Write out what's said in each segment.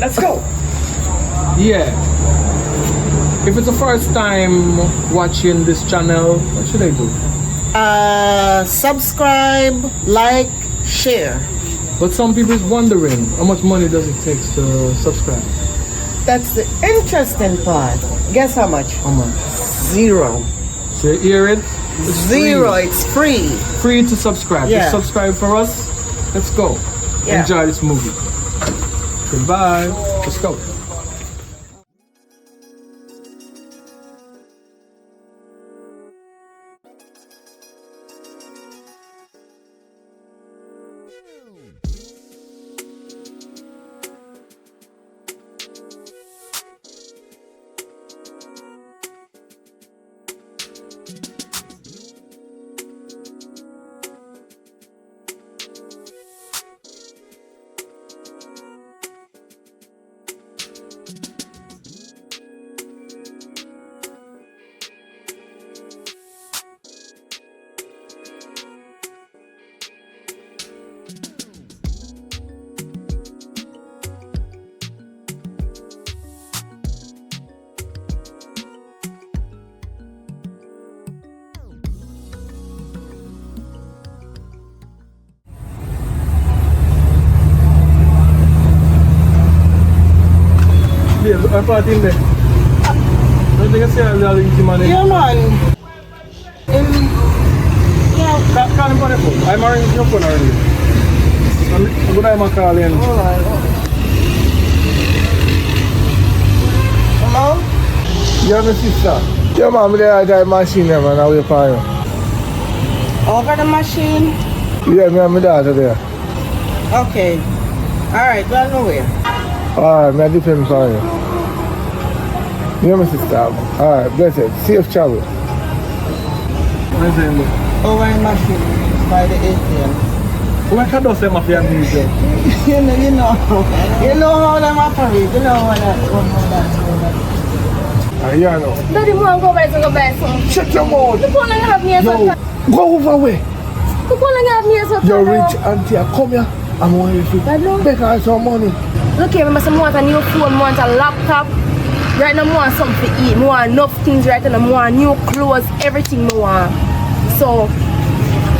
Let's go. Yeah. If it's the first time watching this channel, what should I do? Subscribe, like, share. But some people is wondering how much money does it take to subscribe? That's the interesting part. Guess how much? How much? Zero. So you hear it? It's Zero. free. It's free. Free to subscribe. Yeah. Just subscribe for us. Let's go. Yeah. Enjoy this movie. Goodbye. Let's go. Yeah, I'm partying there. I think I see a little easy money. Yeah, man. Call him on the phone. I'm arranging your phone already. I'm going to call in. Alright. Hello? Yeah, my sister. Yeah, man, I got a machine there, man. I'll wait for you. Over the machine? Yeah, me and my daughter there. Okay. Alright, well, no way. Alright, I depend for you. Yeah, my sister. Alright, blessed. Safe travel. Where's the end? Over the machine by the ATM. Why can't I say my family is there? You know how them operate. You know how that. Yeah, no. Daddy, go and go back to go back. Shut your mouth. You can't have me as Yo, a go over way. You can't have me as a You're rich auntie. Come here. I'm going to take out some money. Look here, I want a new phone, I want a laptop. Right now, I want something to eat. I want enough things right now. I want new clothes, everything I want. So,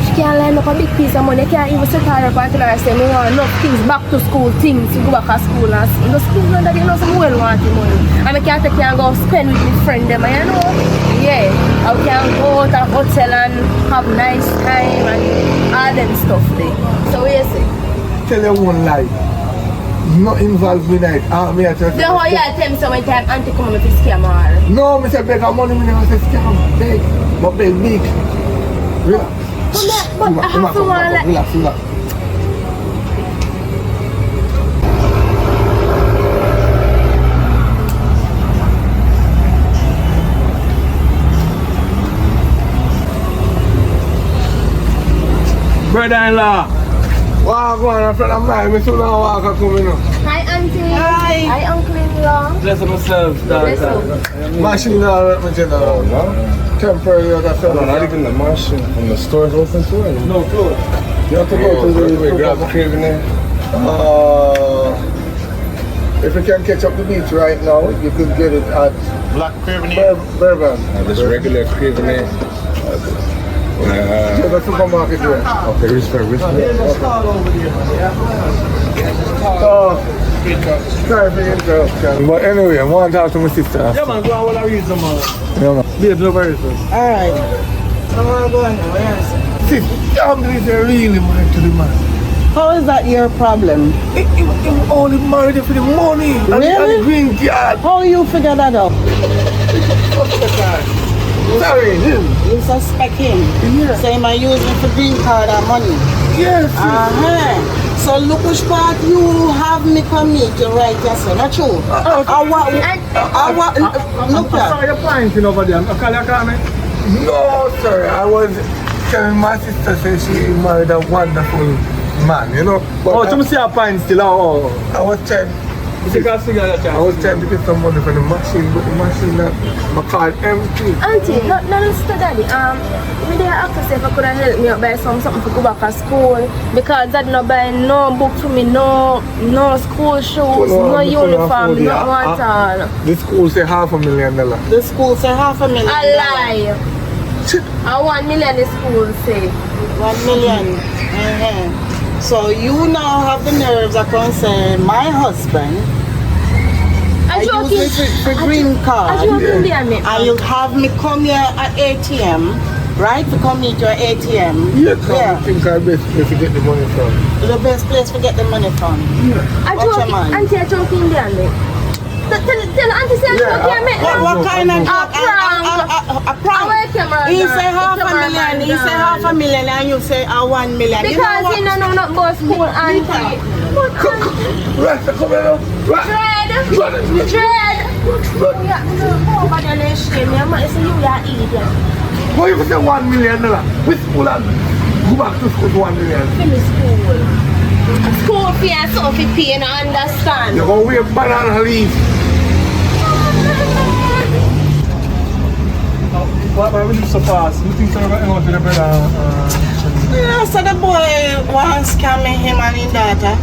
she can't line up a big piece of money. I can't even sit her up until I say, I want enough things, back to school things, to go back to school. And in the school, and that you know, some well want the money. And I can't take and go spend with my friend them, you know? Yeah, I can go to a hotel and have nice time and all them stuff there. So, what you say? Tell you one lie. Not involved with that. Me I tell you. Then how you tell me so many times auntie come and scam her? No, me say beg her money, me never say scam. Beg. But beg big. Relax. But I have to want like... Relax. Brother-in-law. Wow, go on, a friend of mine. Me soon now walk a come in. Hi auntie. Hi. Hi uncle-in-law. Bless myself, daughter. Machine now, me general. Temporary, that's all. No, not even the machine. When the store's open to it. No, close. You have to go to the... We grab the crib in there. If you can catch up the beach right now, you could get it at Black crib in here. Bourbon. This regular crib in there. There's a supermarket there. Okay, respect. Sorry for the interruption. But anyway, I want to talk to my sister. Yeah, man, go on while I read some more. Yeah, man. Babes, no worries, sir. Alright. I'm gonna go in now, yes. Sis, Jamie is really married to the man. How is that your problem? He only married her for the money. Really? And the green card. How you figure that out? Sorry, him. You suspect him? Yeah. So he might use me for green card and money? Yes. So look which part you have me come meet you right yesterday, not true? Look I'm sorry, you're pointing over there. I'm calling me. No, sir. I was telling my sister say she married a wonderful man, you know. But Oh, you see a pine still? Oh. I was trying. Because you got a I chance. was trying to get some money from the machine, but the machine that my card empty. Auntie, no listen, daddy. Me dey ask if I could help me out buy something to go back to school because dad no buy no book for me, no school shoes, no uniform, no what all. The school say $500,000. The school say $500,000. A lie. And 1 million the school say. 1 million. So you now have the nerves of concern my husband. I use it for green card. I joking there, mate. And you have me come here at ATM, right? To come meet you at ATM. Yeah, I think I best place to get the money from. The best place to get the money from. I joking, auntie, I joking there, mate. Tell auntie say I joking, mate. What kind of a prank? A prank. He say $500,000. He say $500,000, and you say $1 million. Because he no know not about school, auntie. Right, come here. Right. Dread. Over there, they shame me. I might say you are idiot. Why you say $1 million? Which school and go back to school for $1 million? Finish school. School fee and something pay, and I understand. You're going to wear banana leaf. Why would you so fast? You think so about anyone with a brother? Yeah, so the boy wants scamming him and his daughter.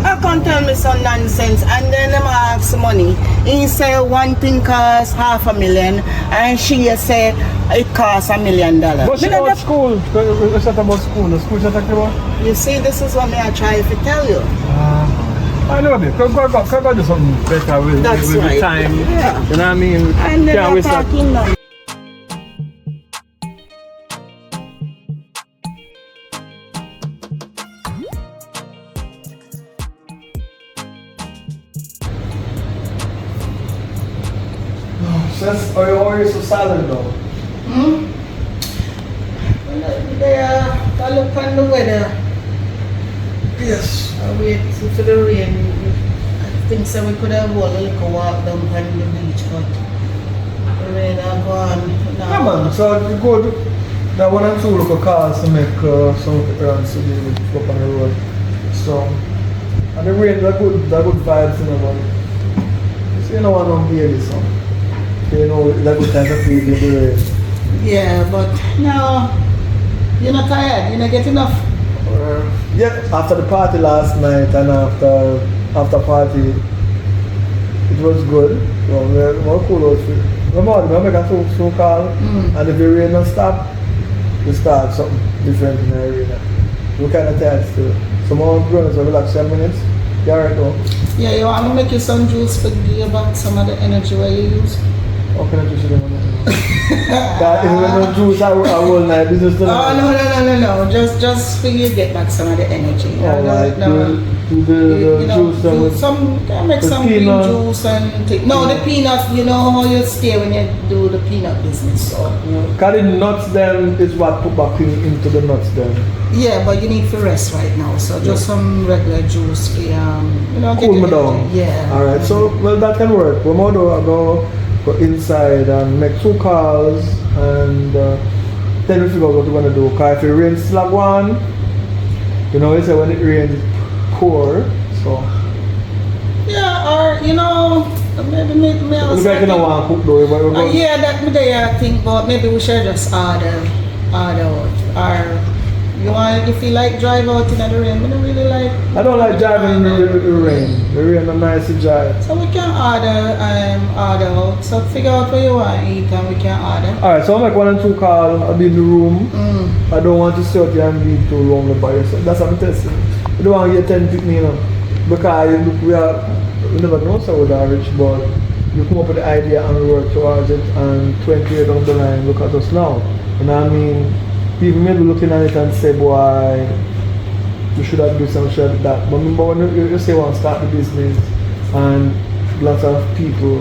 I can't tell me some nonsense, and then them ask money. He say one thing costs $500,000, and she say it costs $1 million. But she about school. It's not about school. The school is not talking about. You see, this is what I try to tell you. I know it. Come go do something better with right. time. Yeah. You know what I mean? And then Can't I'm waste that. talking now. Since are you so silent though? I look on the weather. Yes. I wait for the rain. I think so we could have a little walk down on the beach, but the rain are gone. Yeah man, so it's good. That 1 and 2 local cars to make some of the errands to deal with up on the road. So, and the rain, they're good vibes in the morning. So you know what I'm here so. You know, that good time to feel the rain. Yeah, but now you're not tired, you not get enough. Yeah, after the party last night and after party, it was good. So we're more cool out. Remember, we make a so call, and if the rain don't stop, we start something different in the arena. We're kind of tired still. So more grown so relax 10 minutes. You alright though? Yeah, you want to make you some juice for you about some of the energy where you use? How can I juice it? That if we don't juice our whole night business. No. Just for you get back some of the energy. Alright, do some make some green juice and take. No, the peanuts. You know how you stay when you do the peanut business. So. Cause the nuts then is what put back into the nuts then. Yeah, but you need to rest right now. So just some regular juice for cool me down. Yeah. Alright, so well that can work. We're more go inside and make 2 calls and then we figure out what we're gonna do. Cause if it rains slab one, you know, it's when it rains it's poor, so. Yeah, or maybe It's like you don't want to cook though. yeah, that me there I think, but maybe we should just order out. Or if you like drive out in the rain, I don't really like. I don't like driving in the rain. The rain is nice to drive. So we can order out. So figure out where you want to eat and we can order. Alright, so I'll make 1 and 2 calls. I'll be in the room. I don't want to sit out here and be too long by yourself. That's what I'm testing. You don't want to get 10 people, you know. Because we never know so we are rich, but you come up with the idea and we work towards it, and 20 years down the line, look at us now. You know what I mean? People may be looking at it and say, boy, you should have done some shit like that. But remember when you say you want to start the business and lots of people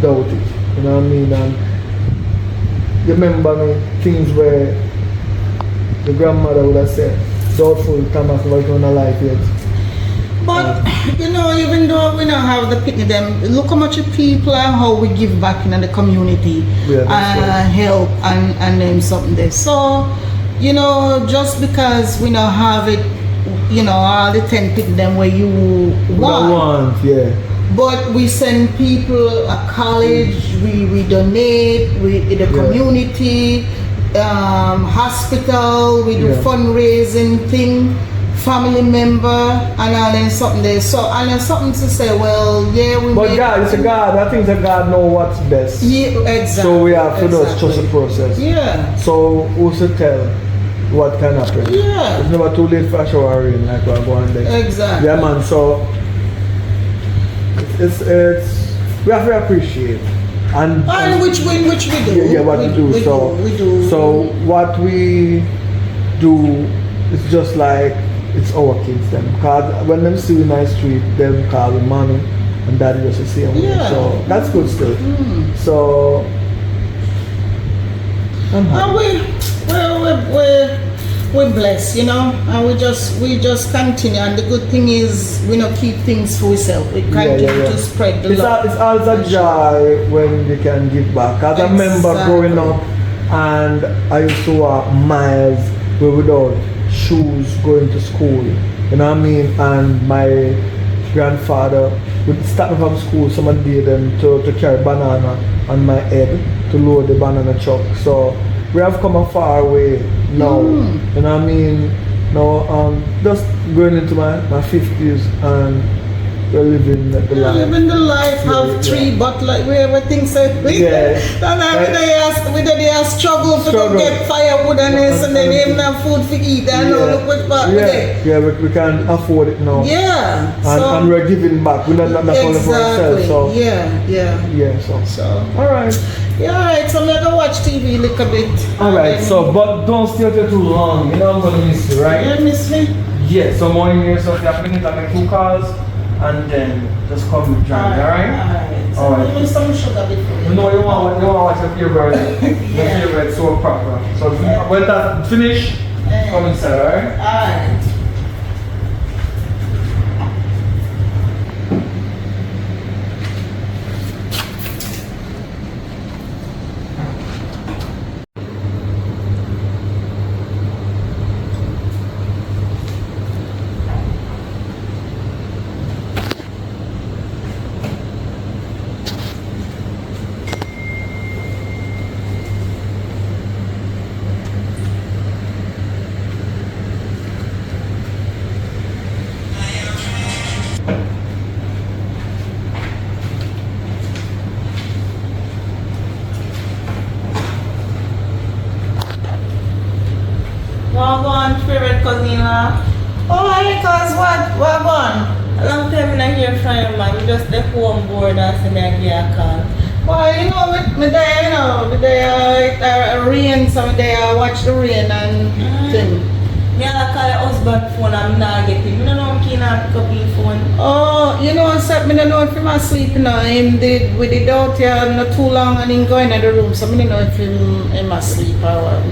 doubt it, you know what I mean? And you remember things where the grandmother would have said, doubtful Thomas never going to life yet. But even though we don't have the picnic, them look how much people and how we give back in the community, help and then something there. So, just because we don't have it, all the 10 people them where you want. Yeah. But we send people a college, we donate, the community, hospital, we do fundraising thing, family member, and all then something there. So, and then something to say, well, yeah, we But God, it's a God. I think that God know what's best. Yeah, exactly. So we have to just trust the process. Yeah. So who's to tell what can happen? Yeah. It's never too late for a shower rain, like we're going there. Exactly. Yeah, man. So it's we have to appreciate and which we do. Yeah, what we do. We do. So what we do is just like it's our kids then. Because when them see we in the street, them call me mommy and daddy just the same way. Yeah. So that's good still. So I'm happy. And we're blessed, you know, and we just continue. And the good thing is we don't keep things for ourselves. We continue to spread the love. It's always a joy when we can give back. Cause I remember growing up, and I used to walk miles without shoes going to school. You know what I mean? And my grandfather would stop me from school some day then to carry banana on my head to load the banana truck. So we have come a far way now. You know what I mean? Now just going into my 50s and we're living the life. Living the life, have three but like we everything so and we did struggle to get firewood and this and then even have food to eat and now look what part we can afford it now. Yeah. And we're giving back. We're not only for ourselves. So So alright. Yeah, alright, so I'm gonna watch TV a little bit. Alright, so but don't stay out there too long, you know I'm gonna miss you, right? You miss me? Yeah, so morning here, so if you're minute I make 2 calls and then just come with join me, alright? Alright. Give me some sugar before you. No, you want to watch your favorite your favorite soap opera. So when that finish, come inside, alright? Alright. Favorite cousin, oh, because what one? A long time I hear from you, man. We just left home board and send me a give a call. Well, you know, me there, you know, me there rain, so me there watch the rain and thing. Me I call your husband phone and I'm not getting. I don't know if I'm pick up your phone. Oh, you know, so me don't know if I'm asleep now. Him did with the out here not too long and him going in the room, so me don't know if him asleep or what.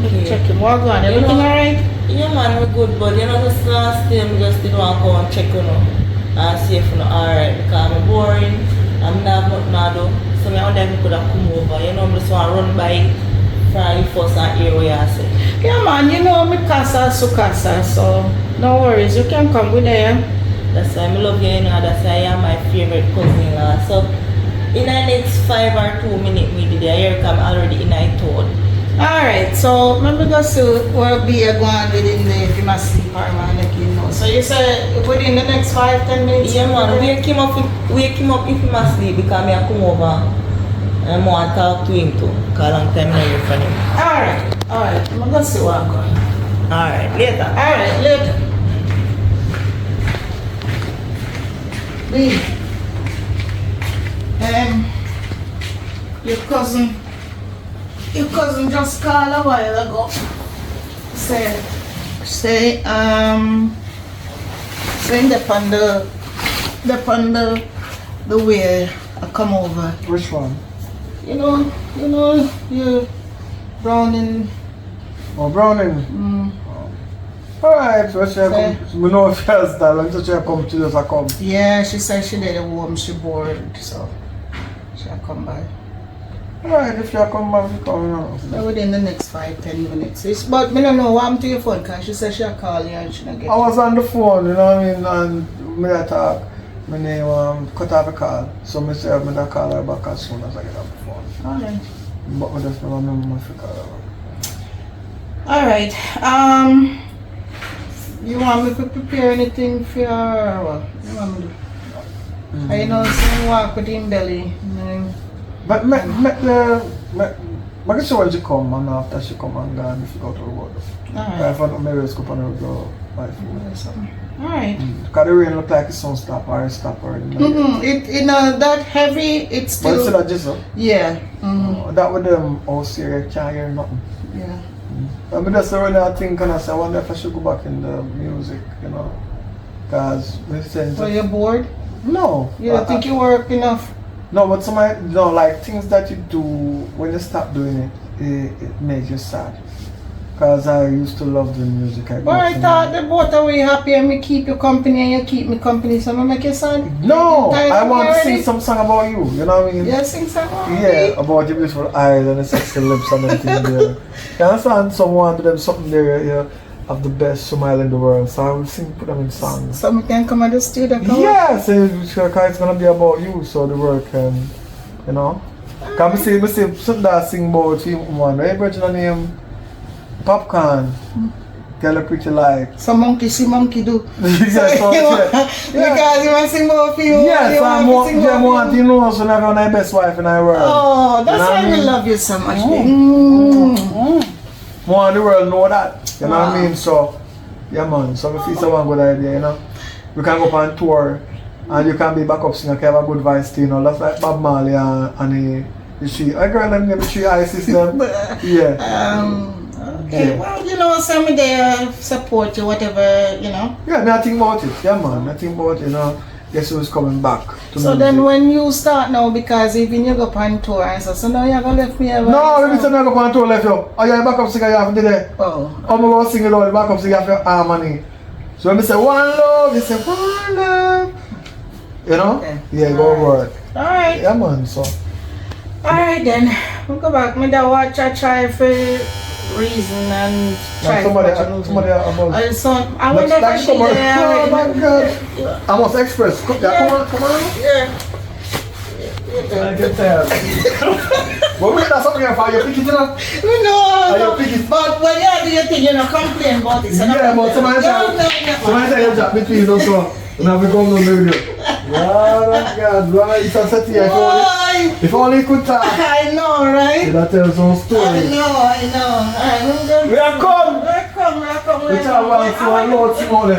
Okay. Check him. What going? Everything alright? Yeah, man, we're good, but you know, just last time, just didn't want to go and check you know, and see if you know alright, because I'm boring, I'm not nothing to do, so I wonder if you could have come over, you know, I just want to run by from you first and hear what you say. Yeah, man, you know, me casa so casa, so no worries, you can come with there. That's why I love you, you know, that's why you're my favorite cousin-in-law. So, in the next 5 or 2 minutes, we did here come already in I told. Alright, so remember go see where be going within the if you must sleep or man like you know. So you said within the next 5-10 minutes? Yeah man, wake him up if he must sleep because I come over and I want to talk to him too. Because a long time I hear from him. Alright, I'm gonna see what I'm going. Alright, later. Alright, later. B. Your cousin just called a while ago. Say the way I come over. Which one? You know, you Browning. Oh, Browning. Alright, so we know if she's that, and so she come to us, I come. Yeah, she said she did a home, she bored, so she'll come by. Alright, if you come back, you come now. So within the next 5-10 minutes. But I don't know what happened to your phone because she said she'll call you and she'll get I was on the phone, you know what I mean, and we talk. My name cut off a call. So I say I'm gonna call her back as soon as I get off the phone. Alright. But I just don't remember if I call her back. Alright. You want me to prepare anything for your what? You want me to do? I know some walk with him belly. But I can see when she come and after she come and gone if you go to the road. Alright. I found maybe it's couple of go 5 minutes or something. Alright. Because the rain look like it's don't stop or it stop already. It that heavy, it's But it's still. still a jizzle. Yeah. That with them house here, you can't hear nothing. Yeah. I mean, that's the only thing and I say, I wonder if I should go back in the music, you know. Because we send. So you're bored? No. You don't think you work enough? No, but somebody, no, like things that you do when you stop doing it, it makes you sad. Because I used to love the music. But I thought the both of we happy and me keep you company and you keep me company, so I make you sad. No, Tired I of want me to sing already? some song about you, you know what I mean? Yeah, sing some more. Yeah, about your beautiful eyes and the sexy lips and everything there. You understand? Someone to them something there, you have the best smile in the world. So I will sing, put them in songs. So we can come at the studio. Yes, it's gonna be about you, so the work can, you know. Can we say something that I sing about him, man, right? Original name, Popcorn. Girl a pretty like. So monkey see monkey do. Yes, so, Because you want to sing more for you. yes, you I'm want to sing more for want you know, so never my best wife in the world. Oh, that's You know why what I we mean? love you so much. More in the world know that. You know what I mean? So, yeah, man. So, if it's a one good idea, you know. We can go on tour and you can be backup singer, can have a good voice, you know. That's like Bob Marley and the she. I girl them name the three eye system. Yeah. Okay, Yeah. well, you know, some of them support you, whatever, you know. Yeah, me I think about it. Yeah, man. I think about it, you know. Guess who's coming back to So music. then when you start now, because even you go on tour and so now you're going to left me ever. No, we said I go on tour left you. Oh, you're a backup singer, you have to do that. Oh. I'm going to sing it all, the backup singer for harmony. So when we say one love, you say one love. You know? Okay. Yeah, go work. Alright. Yeah, man, so. Alright then. We'll go back. Me da watch I try for reason and try somebody about. about. So I wonder if she come on. there. Oh my God. I must express. Come on. Yeah. I get tired. Well, wait, that's something for you. Pick it up. No, you pick it? but when you do your thing, you don't complain about it. So Yeah, but somebody say you drop between those two. Now we go on the video. Oh God, why it's a set here. If only you could talk. I know, right? That tell some story. I know. Alright, We are come. we We talk about some Lord Simone.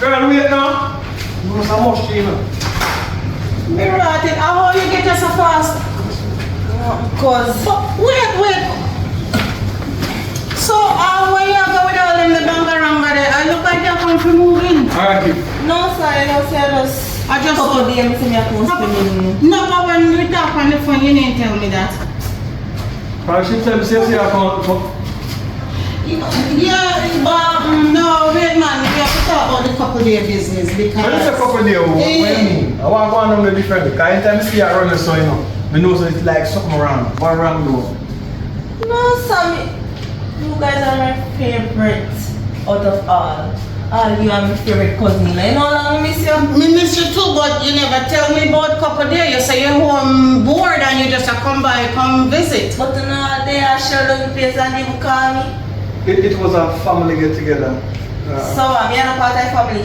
Girl, wait now. You must have much, you know. Me right it. How you get us so fast? Cause Wait. So, when you go with all them the bangaranga there, I look like they're come from moving. Alright. no sorry, no say I just couple saw. days me I post spending. No, but when we talk on the phone, you didn't tell me that. She tell me, say, I can't. Yeah, but no, wait man, we have to talk about the couple day business because... When it's a couple days, what do you mean? I want to go on them different. Because anytime I see her running so, you know, I know so it's like something wrong. What wrong though? No, Sammy, you guys are my favorite out of all. You are my favorite cousin. You know how long I miss you? Me miss you too, but you never tell me about couple day. You say you're home bored and you just come by, come visit. But you know, they are sharing the place and they will call me. It was a family get together. So, I'm not part of the family.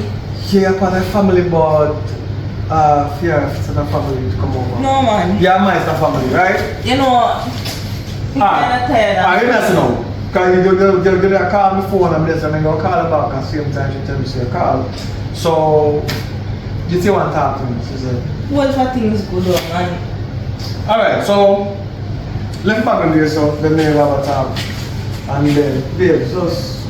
Yeah, part of the family, but yeah, it's not family to come over. No, man. Yeah, mine is the family, right? You know, I'm kind of tired. You don't know. Because you call me phone and this, and I'm going to call her back at the same time she tell me she call. So, you still want to talk to me, she said. What for things good on, man? Alright, so, let's back on there, so then we have a talk. And then, babe, just,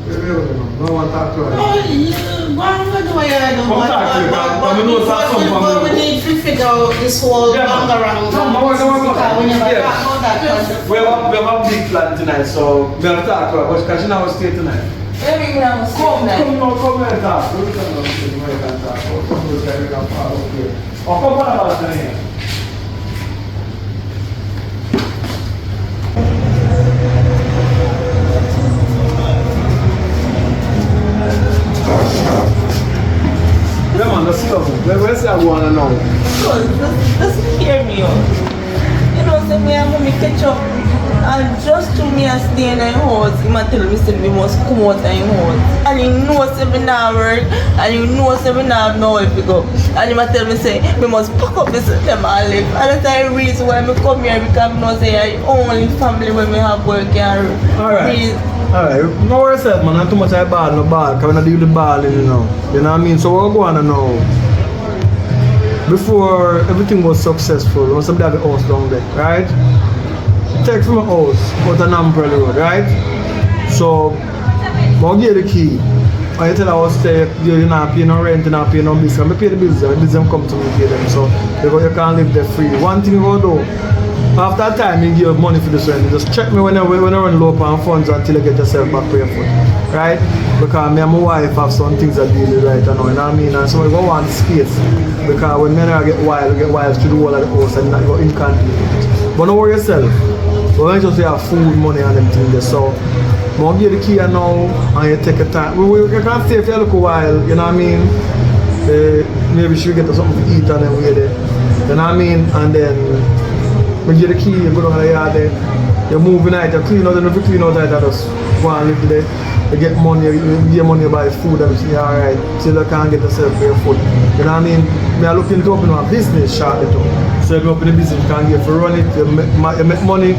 no one talk to her. Oh, yeah, what do I do? Come talk to me, But we need to figure out this whole bangarang. No, Because we never talk about that. We have a big plan tonight, so we have to talk to her. Because she now stay tonight. Maybe we have a Come school and talk. We can talk. Come to the okay. Or come on about tonight. say I want to know. Just hear me out. You know, say me and mommy catch up. And just to me and stay in the house, he might tell me say we must come out of the house. And he knows say me not work, and he knows say me not have nowhere to go. And he might tell me say we must pack up this them and live. And that's the reason why I come here, because I know say I only family when we have work here. Alright. Alright, no worry yourself, man. Not too much I ball, no ball. Because we don't deal with balling, you know. You know what I mean? So we're going to know. Before everything was successful, when somebody had the house down there, right? Take from my house, out on Umbrella Road, right? So, I'll give you the key. I tell I was stay, you're not paying no rent, you're not paying no bills. I pay the bills, the bills come to me, pay them. So, you can't live there free. One thing you go do, after that time, you give money for this rent. You just check me when I run low on funds until you get yourself back for your foot, right? Because me and my wife have some things that deal with right now, you know what I mean? And so we go want space. Because when men get wild to do all of the house and not go inconvenient. But don't worry yourself. We're going to just have food, money and them things there. So I'll give you the key now and you take your time. We can stay for a little while, you know what I mean? Maybe she get something to eat and then we're there. You know what I mean? And then we get the key, you go down the yard there. You move in night, you clean out, and if you clean out I just go and live there. You get money, you get money to buy food and say alright, till you can't get yourself for your food. You know what I mean? I look into opening a business shortly too. So you go open a business, you can get for run it, you make money.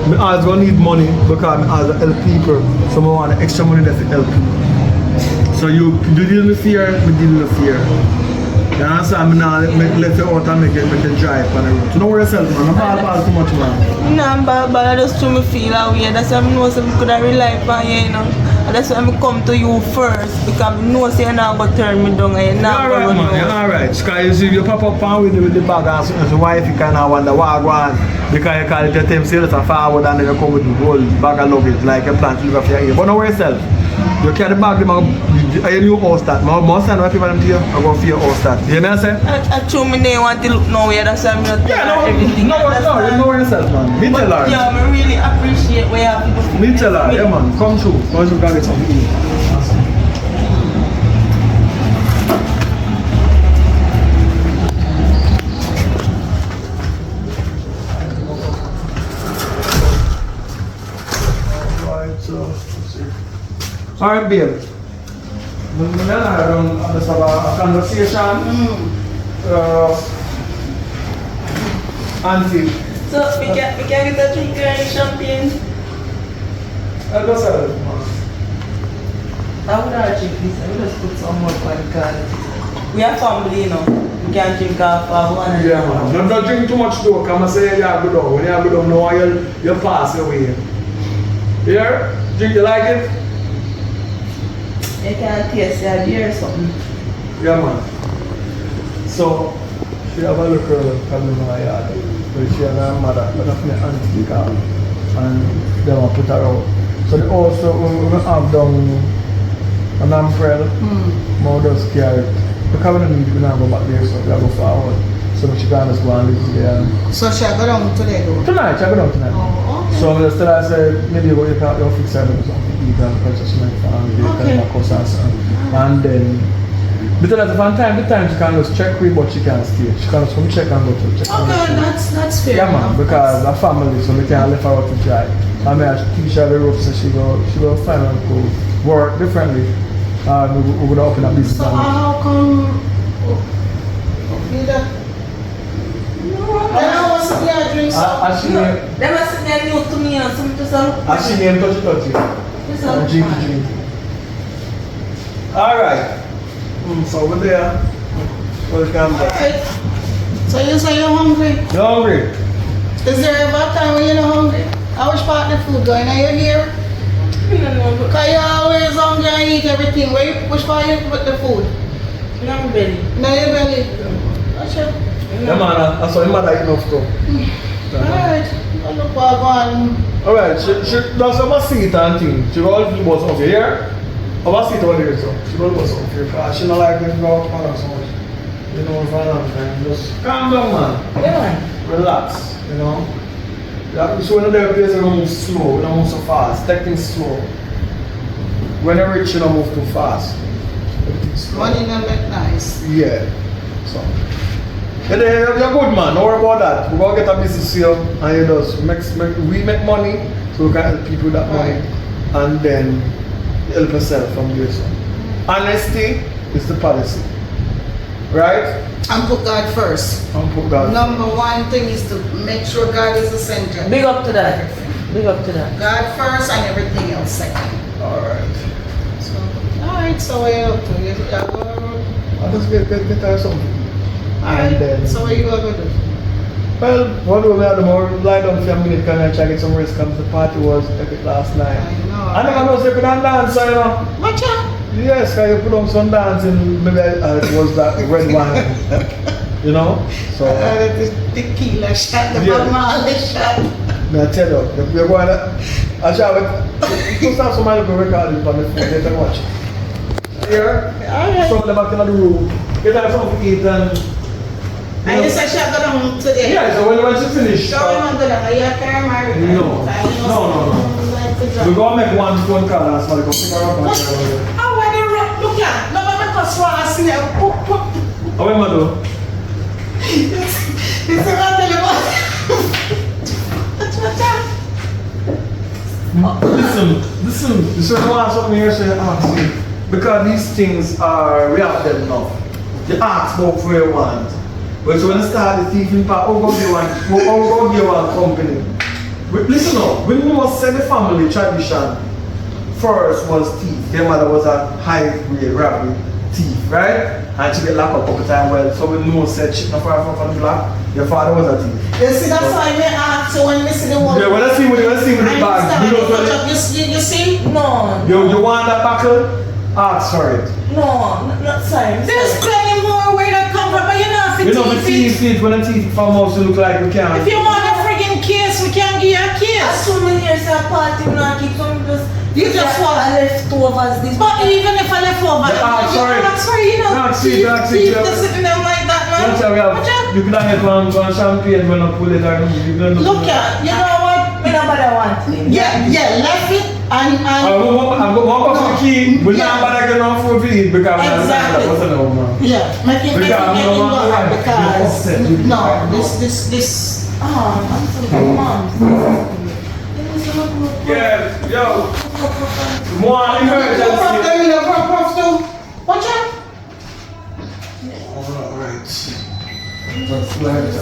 I always gonna need money because I always help people. So I want extra money that to help people. So you do deal with fear, we deal with fear. You understand? I'm not let you out and make it drive on the road. So don't worry yourself, man. I'm ball too much, man. No, I'm bad, I just to me feel away. That's why I know some could have rely on you, you know. And that's why I come to you first, because I know say you're not going to turn me down and you're not going to run me. You're alright, because you see, you pop up and with the bag and so your wife, you kind of wonder what go on. Because you call it your time sales and forward and then you come with the whole bag of luggage, like you plan to live off your ear. But don't worry yourself. You carry the bag, are you new house that? Most time when people them to you, I go for your house that. You hear me I say? I told me they want to look now, that's why I'm not everything. No, worry yourself, man. Me tell her. Yeah, I really appreciate where you have people. Me tell her, yeah man, come through. Come through, get something to eat. Alright, babe. We're going to have a conversation. Auntie. So, we can get a drink and champagne? I'll just have it. I would not drink this. I will just put some more on because we are family, you know. We can't drink half of one. Yeah, man. Don't drink too much though. Come and say you have good dog. When you have good dog, no, you'll pass away. Here? Drink, you like it? You can't taste your beer or something. Yeah, man. So, she have a little girl coming in my yard. But she and her mother, but of my auntie car. And they want to put her out. So they also, we have down an umbrella. More just carry it. Because we don't go back there, so we go forward. So she can just go and live there. So she go down today though? Tonight, she go down tonight. Oh, okay. So just tell her, I said, maybe you can fix her something to eat and purchase some family, Okay. and then, because from time to time she can just check with, but she can't stay. She can just come check and go to check. Okay, that's fair. Yeah, man, because her family, so we can't let her out to try. I mean, I teach her the ropes, so she go find and go work differently. We would open a business. So how come you that? I want to get a drink. They must say new to me and some to some. She named touchy. Drink. Alright. So over there. Welcome back. Alright. So you say you're hungry? You're hungry? Is there ever a time when you're not hungry? How much part of the food going? Are you here? Because you're always hungry and eat everything. Which part you put the food? In my belly. No, your belly. That's it. Yeah, man, I saw him like enough too. Alright. Look what I'm going. Alright, she does have a seat and thing. She go all the bus over here. Have a seat over there, so. She go the bus over here. Because she don't like to go up on her so much. You know, for a long time. Just calm down, man. Yeah. Relax, you know. Yeah, so when you're there, you don't move slow. You don't move so fast. Take things slow. When you're rich, you don't move too fast. Everything's slow. Money don't make nice. Yeah. So. You're good, man. Don't worry about that. We're going to get a business here and you just we make money so we can help people with that money and then help yourself from there. So. Honesty is the policy. Right? And put God first. And put God Number one thing is to make sure God is the center. Big up to that. Big up to that. God first and everything else second. Alright. So, alright, so what you up to? I'll just get something. Alright, then- so what you going to do? Well, what do we have the more lie down for a minute, can I try to get some rest because the party was epic last night. I know. I never know if you could dance, you know. Watch out. Yes, because you put on some dancing, maybe it was that red wine, you know? So, The tequila shot, the Yeah. Bob Marley shot. I tell you, if you're going to, I shall just have somebody go record it on the phone, let them watch it. Here, Alright. from the back in the room, get her something to eat and... And you said she had gone down today? Yeah, so when she finish, So we're not gonna go, you can't marry her. No. No. We're going to make one phone call and somebody come pick her up and tell her. How are they rock? Look at no one because for us here. How am I doing? It's a lot of That's what that. Listen, I want something here, so you ask me. Because these things are, we have them now. You ask about where you want. But when you start the thieving part, how go you want company? But listen now, when you must say the family tradition, first was thief. Their mother was a high-grade robbery thief, right? And she get locked up all the time. Well, so when you said shit not far from the block, your father was a thief. You see, that's why I ask you when you see the word. Yeah, when I see with the bag, you see? No. you want that buckle? Ask for it. No, not sorry. There's plenty more where that come from, but you know if You know, the it's teeth, when the teeth from us, you look like we can't. if you want a friggin' kiss, we can give you a As kiss. soon as there's a party, we not keep some just... You just want leftovers this. But even if I left over, sorry. you know, That's it, keep the sitting them like that, man. Don't tell me, Watch out. you can get one champagne when I pull it out. Look at, you know what? Me nobody want him. Yeah, left it and I'm going to the key. We're Yeah. not about to get on food to eat because Exactly. what's the name, man? yeah, making Because I'm getting not go right. because You're upset. You're no, right. this I'm so mom. Yeah, yo. More emergency. Watch out.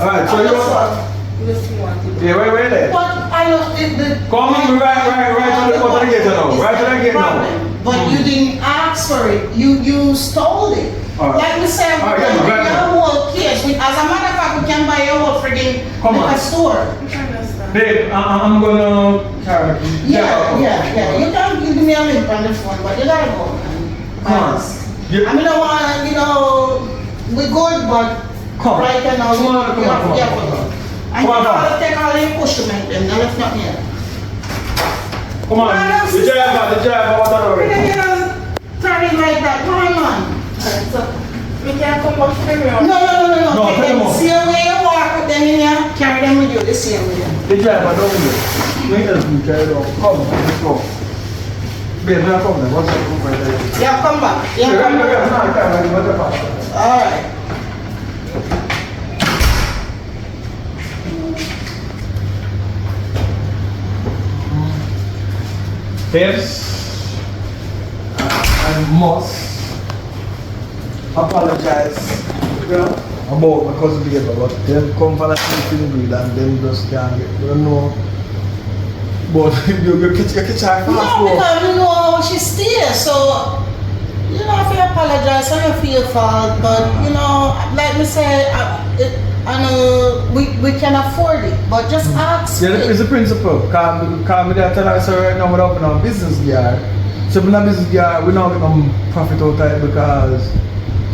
Alright, so you yeah, wait there. But I know the Come on, right to the gate now. Right to the gate now. But you didn't ask for it. You stole it. Alright. Like we said, we Alright, can right buy now. a whole case. As a matter of fact, we can buy a whole friggin' Come on. liquor store. Babe, I'm gonna carry Yeah. You can give me a link on the phone, but you gotta go. Come on. You- I mean, I want, we good, but Come on. right now, Come on, you have to come on. go. And Come you on. have to take all your pushment them, now let's not here. Come on, the driver, what are You we? know, turn it like that, come on. So, we can come back to the room. No, No, take take them them. off. See way you walk with them in here, carry them with you, the same with them. The driver, don't move. Make us be carried off. Come on, let's go. Babe, now come there. What's up? Come right there. Yeah, come back. Yeah, come back. Alright. Yes, I must apologize about my cousin behavior, but them come for the sleeping breed and them just can't get, you don't know. But you catch her fast. No, because you know how she stays, so you know if you apologize, so you feel fault, but you know, like me say, I know we can afford it, but just ask. Yeah, it's a principle. Because me there tell her, so right now we're open a business yard. So in a business yard, we don't get no profit out of it because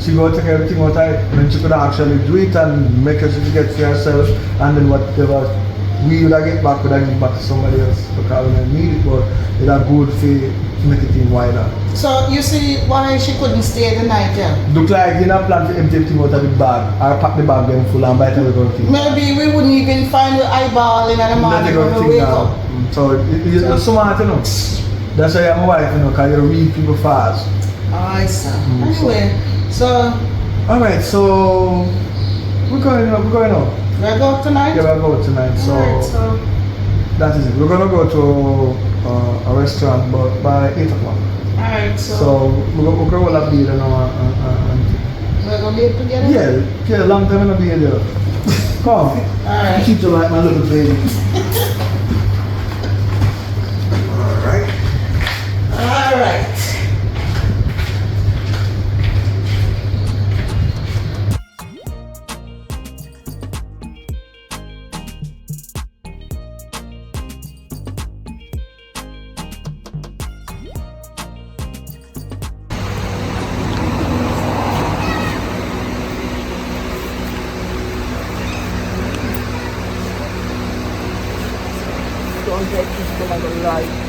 she go take everything out of it when she could actually do it and make sure she gets for herself and then whatever we would have get back, would have give back to somebody else because we don't need it, but it's a good fee to make it in wider. So you see why she couldn't stay the night, yeah? Look like you don't plan to empty everything out of the bag or pack the bag then full and by the time we go to tea. Maybe we wouldn't even find the eyeball in the morning when we wake up. So it's smart, you know. That's why I'm a wife, you know, because you read people fast. I see. Anyway, so Alright, so we're going out. We go tonight? Yeah, we're going tonight. So Alright, so that is it. We're gonna go to a restaurant but by 8 o'clock. alright, So we're gonna roll up beer and we're gonna be together? yeah, long time in a beer there. Come. Alright. Treat you like my little baby. Alright. Alright. Don't get this gonna go live.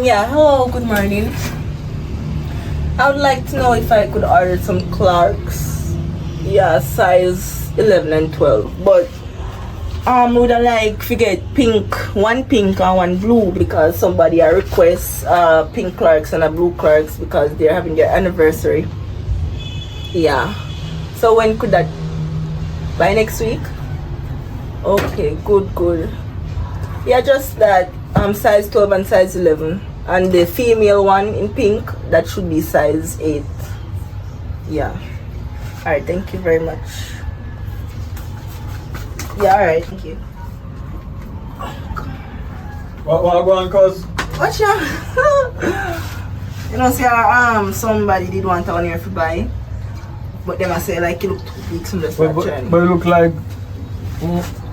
Yeah, hello, good morning. I would like to know if I could order some Clarks. Yeah, size 11 and 12. But would I like to get pink, one pink and one blue, because somebody I request pink Clarks and a blue Clarks because they're having their anniversary. Yeah. So when could that? By next week? Okay, good. Yeah, just that size 12 and size 11, and the female one in pink, that should be size 8. Yeah. Alright, thank you very much. Yeah, alright, thank you. What going, cuz? Watch ya. You know, see, somebody did want one here to buy, but them I say like you look too big, so just But it look like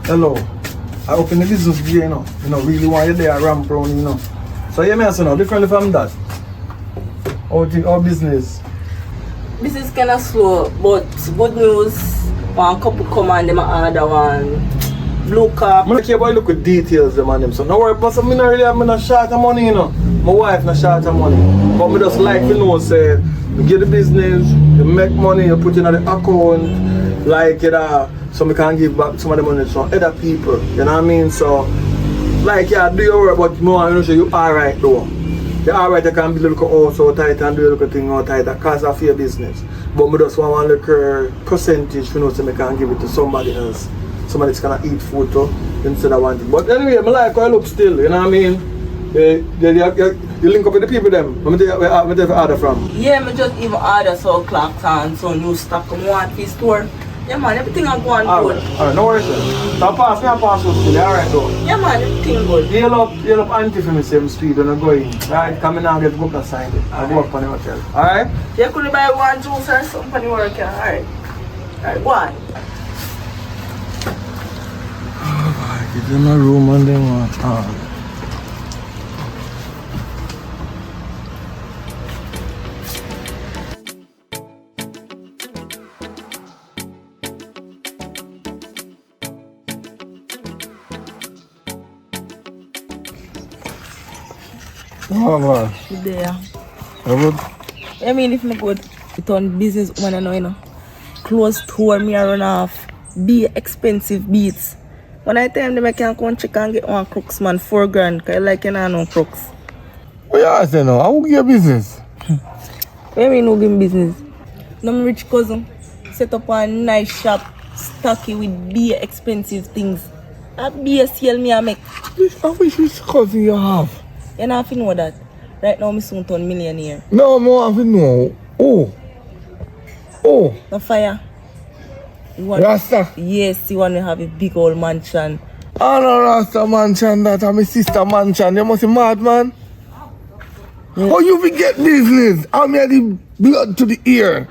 hello. I open the business here, you know, really want you there ramp around, you know. So yeah, man, so now differently from that. Our business. Business kinda slow, but good news. One couple come and them order one blue cap. I don't care about look with details them and them. So no worry, but I'm not really I'm not short of money, you know. My wife not short of money. But me just like to know say you get the business, you make money, you put in the account, like it so we can give back some of the money to other people. You know what I mean? So like yeah, do your work, but more you know so you alright though. You're alright, you can be a little oh so tight and do a little thing out tight because of your business. But we just want one little percentage, you know, so we can give it to somebody else. Somebody that's gonna eat food too instead of one thing. But anyway, I like how I look still, you know what I mean? You link up with the people them. Where you order from? Yeah, me just even order some clocks and some new stock I want for the store. Yeah man, everything I go on good. Alright, no worries then. So pass you still, alright though. Yeah man, everything good. Yell up auntie for me same speed when I go in. Alright, come in now get book and sign it. I'll go up on the hotel. Alright? You could buy one juice or something for the work, yeah. Alright, go on. Get in my room and then what? Oh man. Good day, yeah. Good? I mean, if me good, it on business woman I know, you know. Close store me I run off. Be expensive beats. When I tell them I can come check and get one crooks man, $4,000, cause I like you know crooks. What you ask now? How will your business? What do you mean who give me business? No rich cousin. Set up a nice shop, stocky with be expensive things. A be a sale me I make. I wish which cousin you have. You know if you know that. Right now, I soon turn millionaire. No, I have to know. Oh. The fire. You want, Rasta. yes, you want to have a big old mansion. Oh no, Rasta mansion, that is my sister mansion. You must be mad, man. Yeah. How you will get business? I'm here the blood to the ear.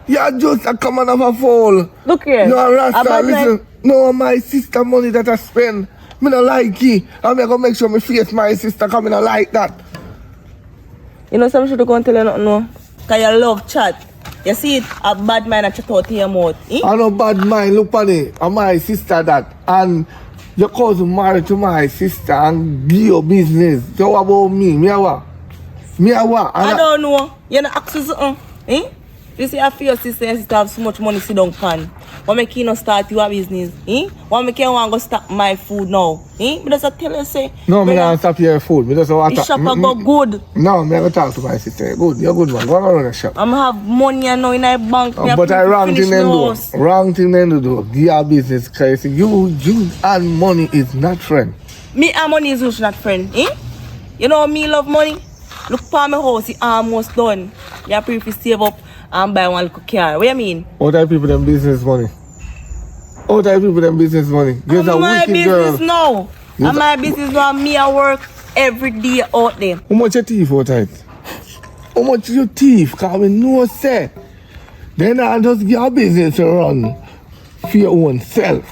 You're just a common of a fool. Look here. No, Rasta, about listen. No, my sister money that I spend. Me not like it. I'm gonna make sure me face my sister because me not like that. You know some should go and tell you nothing no. Cause you love chat. You see it, a bad man a chat out in your mouth. Eh? I no bad mind, look on it. I'm my sister that. And your cousin married to my sister and be your business. So what about me? Me a what? Me a what? I don't know. You know access eh? You see I feel your sister and sister have so much money sit down pan. What make you not start your business? Eh? What make you want to go stop my food now? Eh? Me just tell you say. No, me not stop your food. Me just want the shop a go good. No, me have to talk to my sister. Good, you're good man. Go around the shop. I'm have money now in a bank. But I wrong thing then do. Wrong thing then do. Give your business cause you and money is not friend. Me and money is not friend. Eh? You know me love money. Look for my house, it's almost done. You have to save up and buy one little car. What you mean? How type people them business money? How type people them business money? You're a my wicked business girl. now. And my business now, me I work every day out there. How much your thief out tight? How much your thief? Cause we know say. Then I just give your business to run for your own self.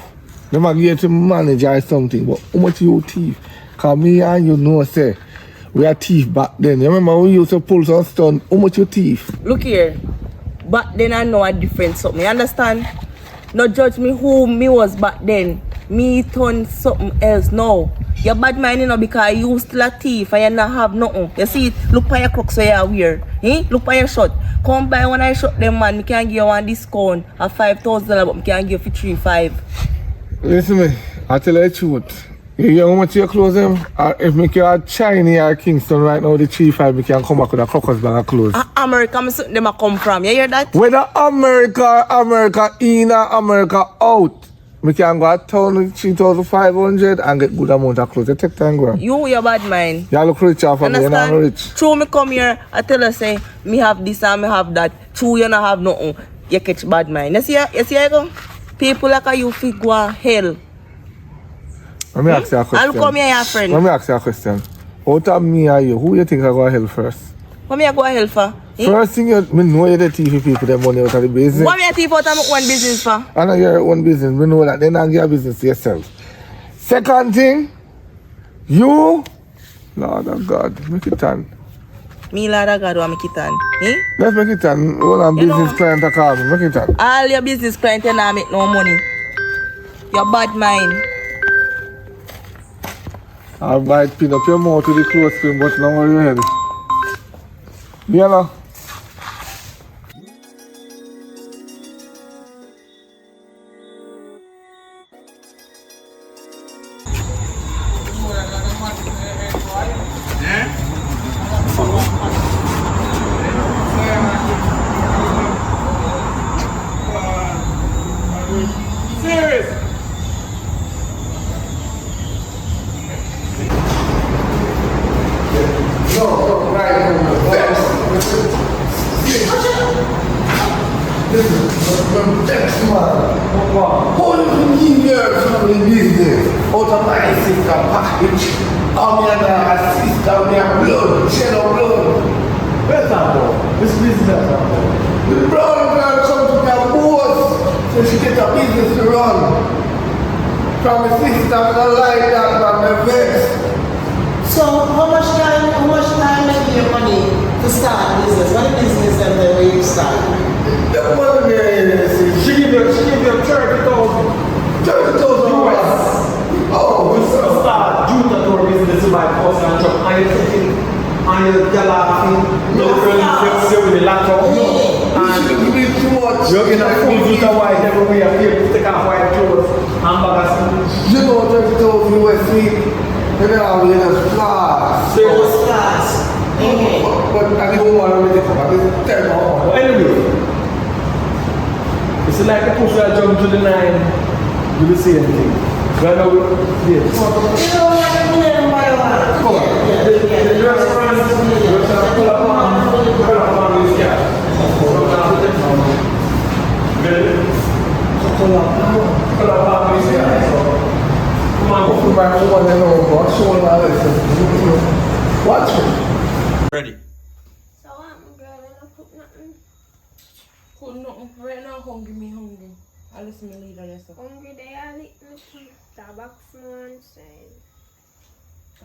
They might get to manager or something, but how much you thief? Cause me and you know say we are thief back then. You remember we used to pull some stone? How much you thief? Look here. Back then I know a different something. You understand? Not judge me who me was back then. Me turn something else now. You're bad mind, you know, because you still a thief and you not have nothing. You see it? Look for your crooks so you wear. Eh? Look for your shot. Come buy when I shot them man, me can give you one discount of $5,000, but me can give you for $3,500. Listen me, I tell you the truth. You hear how much you clothes them? If me can China or Kingston right now, the $3,500, me can come back with a crocus bag of clothes. America, me something them a come from. You hear that? Whether America in or America out, me can go a town with 3,500 and get good amount of clothes. You take time, go. You're bad mind. You look rich off of me, you're not rich. True, me come here, I tell you say, me have this and me have that. True, you not have nothing. You catch bad mind. You see how you go? People like you fit go to hell. Let me ask you a question. I'll come here, your friend. Let me ask you a question. Out of me and you, who you think I go to hell first? What me I go to hell for? First thing you know you're the TV people, them money out of the business. What me I thief out of my own business for? I know you're your own business, we know that. Then I give your business to yourself. Second thing, you, Lord of God, make it on. Me, Lord of God, want make it on. Let's make it on. All our business client to call me, make it on. All your business clients you not make no money. Your bad mind. I might pin up your mouth with the clothespin, but now you're head. You know? So how much time and your money to start business? What business and the way you start? The money she give you 30,000. 30,000 US. Oh, We start June at our business to buy house and truck and you're taking and you're laughing, you're with the laptop and you give too much. you're in a full suit of white everywhere, you take off white clothes and bags. You know 30,000 US. And then I'll be in a class. So it was Class. Okay. But I didn't want to really come. I didn't tell my But anyway, it's like a push that jump to the 9, you will see anything. Right now, yes. You know what I mean? Come on. The restaurant, pull up on this guy. Pull up on this guy. Come on, Open my phone and over. Show them how this is. Watch me. Ready. So I'm girl, I don't cook nothing. Cook nothing. Right now hungry. I listen to me lead on yourself. Hungry they are looking. Starbucks man saying.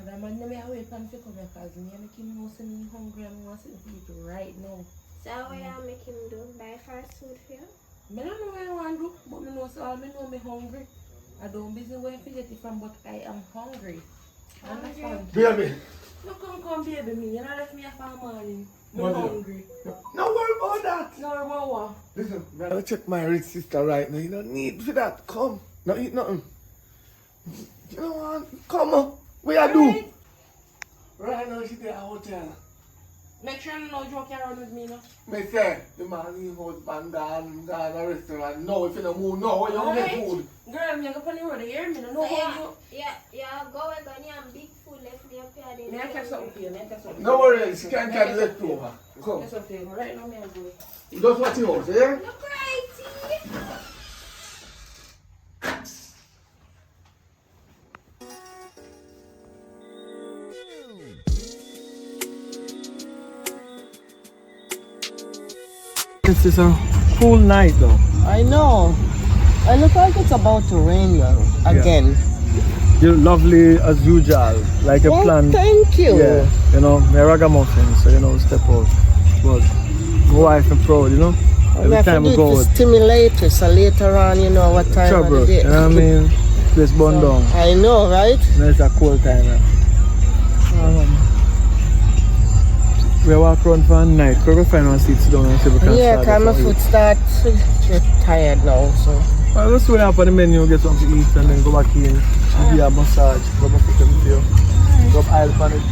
And I'm not going to wait for him to come because me make him know so me hungry and I want to eat right now. So what you make him do? Buy fast food for you? I don't know what I want to do, but I know so all I know me hungry. I don't busy waiting for get it from, but I am hungry. Understand? Baby. You come baby me, you know left me up for morning. I'm hungry. No worry about that. No worry about what? Listen, I'm gonna check my rich sister right now. You don't need for that. Come. Not eat nothing. You know what? Come on. What you do? Right now she at a hotel. Make sure you know you can run with me now. Me say, the man in husband gone to a restaurant. No, if you don't move now, you don't get food. Girl, me go on the road, you hear me? I know how you... Yeah, go and go and big food left me up here. May I catch something for you? No worries, she can't get leftover. Come. Catch something for you. Right now, me and go. Just what you want, yeah? Look crazy. This is a cool night though. I know. I look like it's about to rain now. Again. You're lovely as usual, like a Well, plan. thank you. Yeah, you know, me ragamuffin, so you know, step out. But my wife is proud, you know. Every time we go to out, stimulate you, so later on you know what time trouble, of the day. you know what I mean? Place burn down. I know, right? And it's a cold time now. We walk around for a night, because we find one seat down and see if we can Yeah, start cause my this foot out. starts to get tired now, so. Well, let's go up on the menu, get something to eat, and then go back in, and do a massage, rub a foot on you, rub oil on it.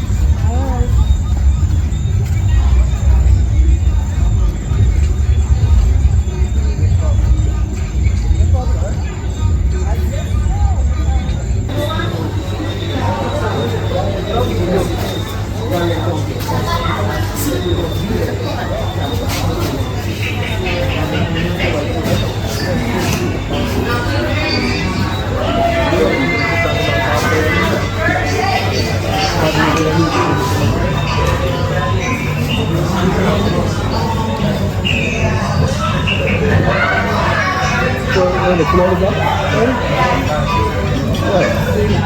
Where the clothes up?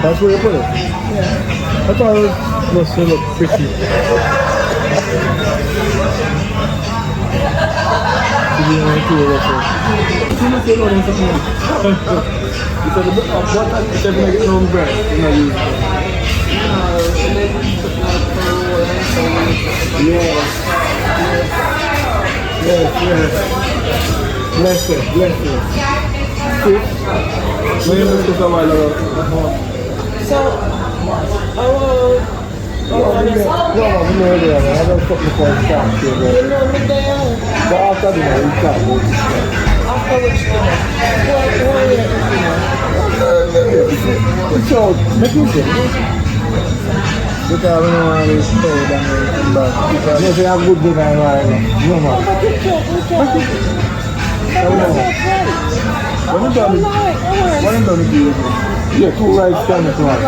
That's where you put it? Yeah. I thought it was to look pretty. Yes. Bless you, bless you. See? When you took a while ago. So, I'm not there. I don't put me for a start here. you know me there. But after dinner, we start. After which dinner? What are you eating? It's out. Make it good. Because we don't want to stay down there. Yes, we have good dinner right now. No man. But you can't. When you done it, yeah, 2 rice can it right.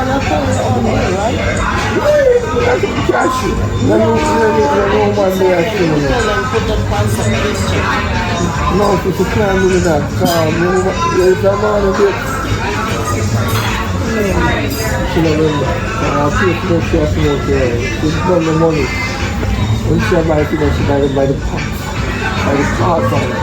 Cash it. Then you man there still. No, if you can't do that, it's a man a bit. She remember. I'll pay for the chef smoke here. She's done the money. When she buy it, she buy it by the pot. By the cart on it.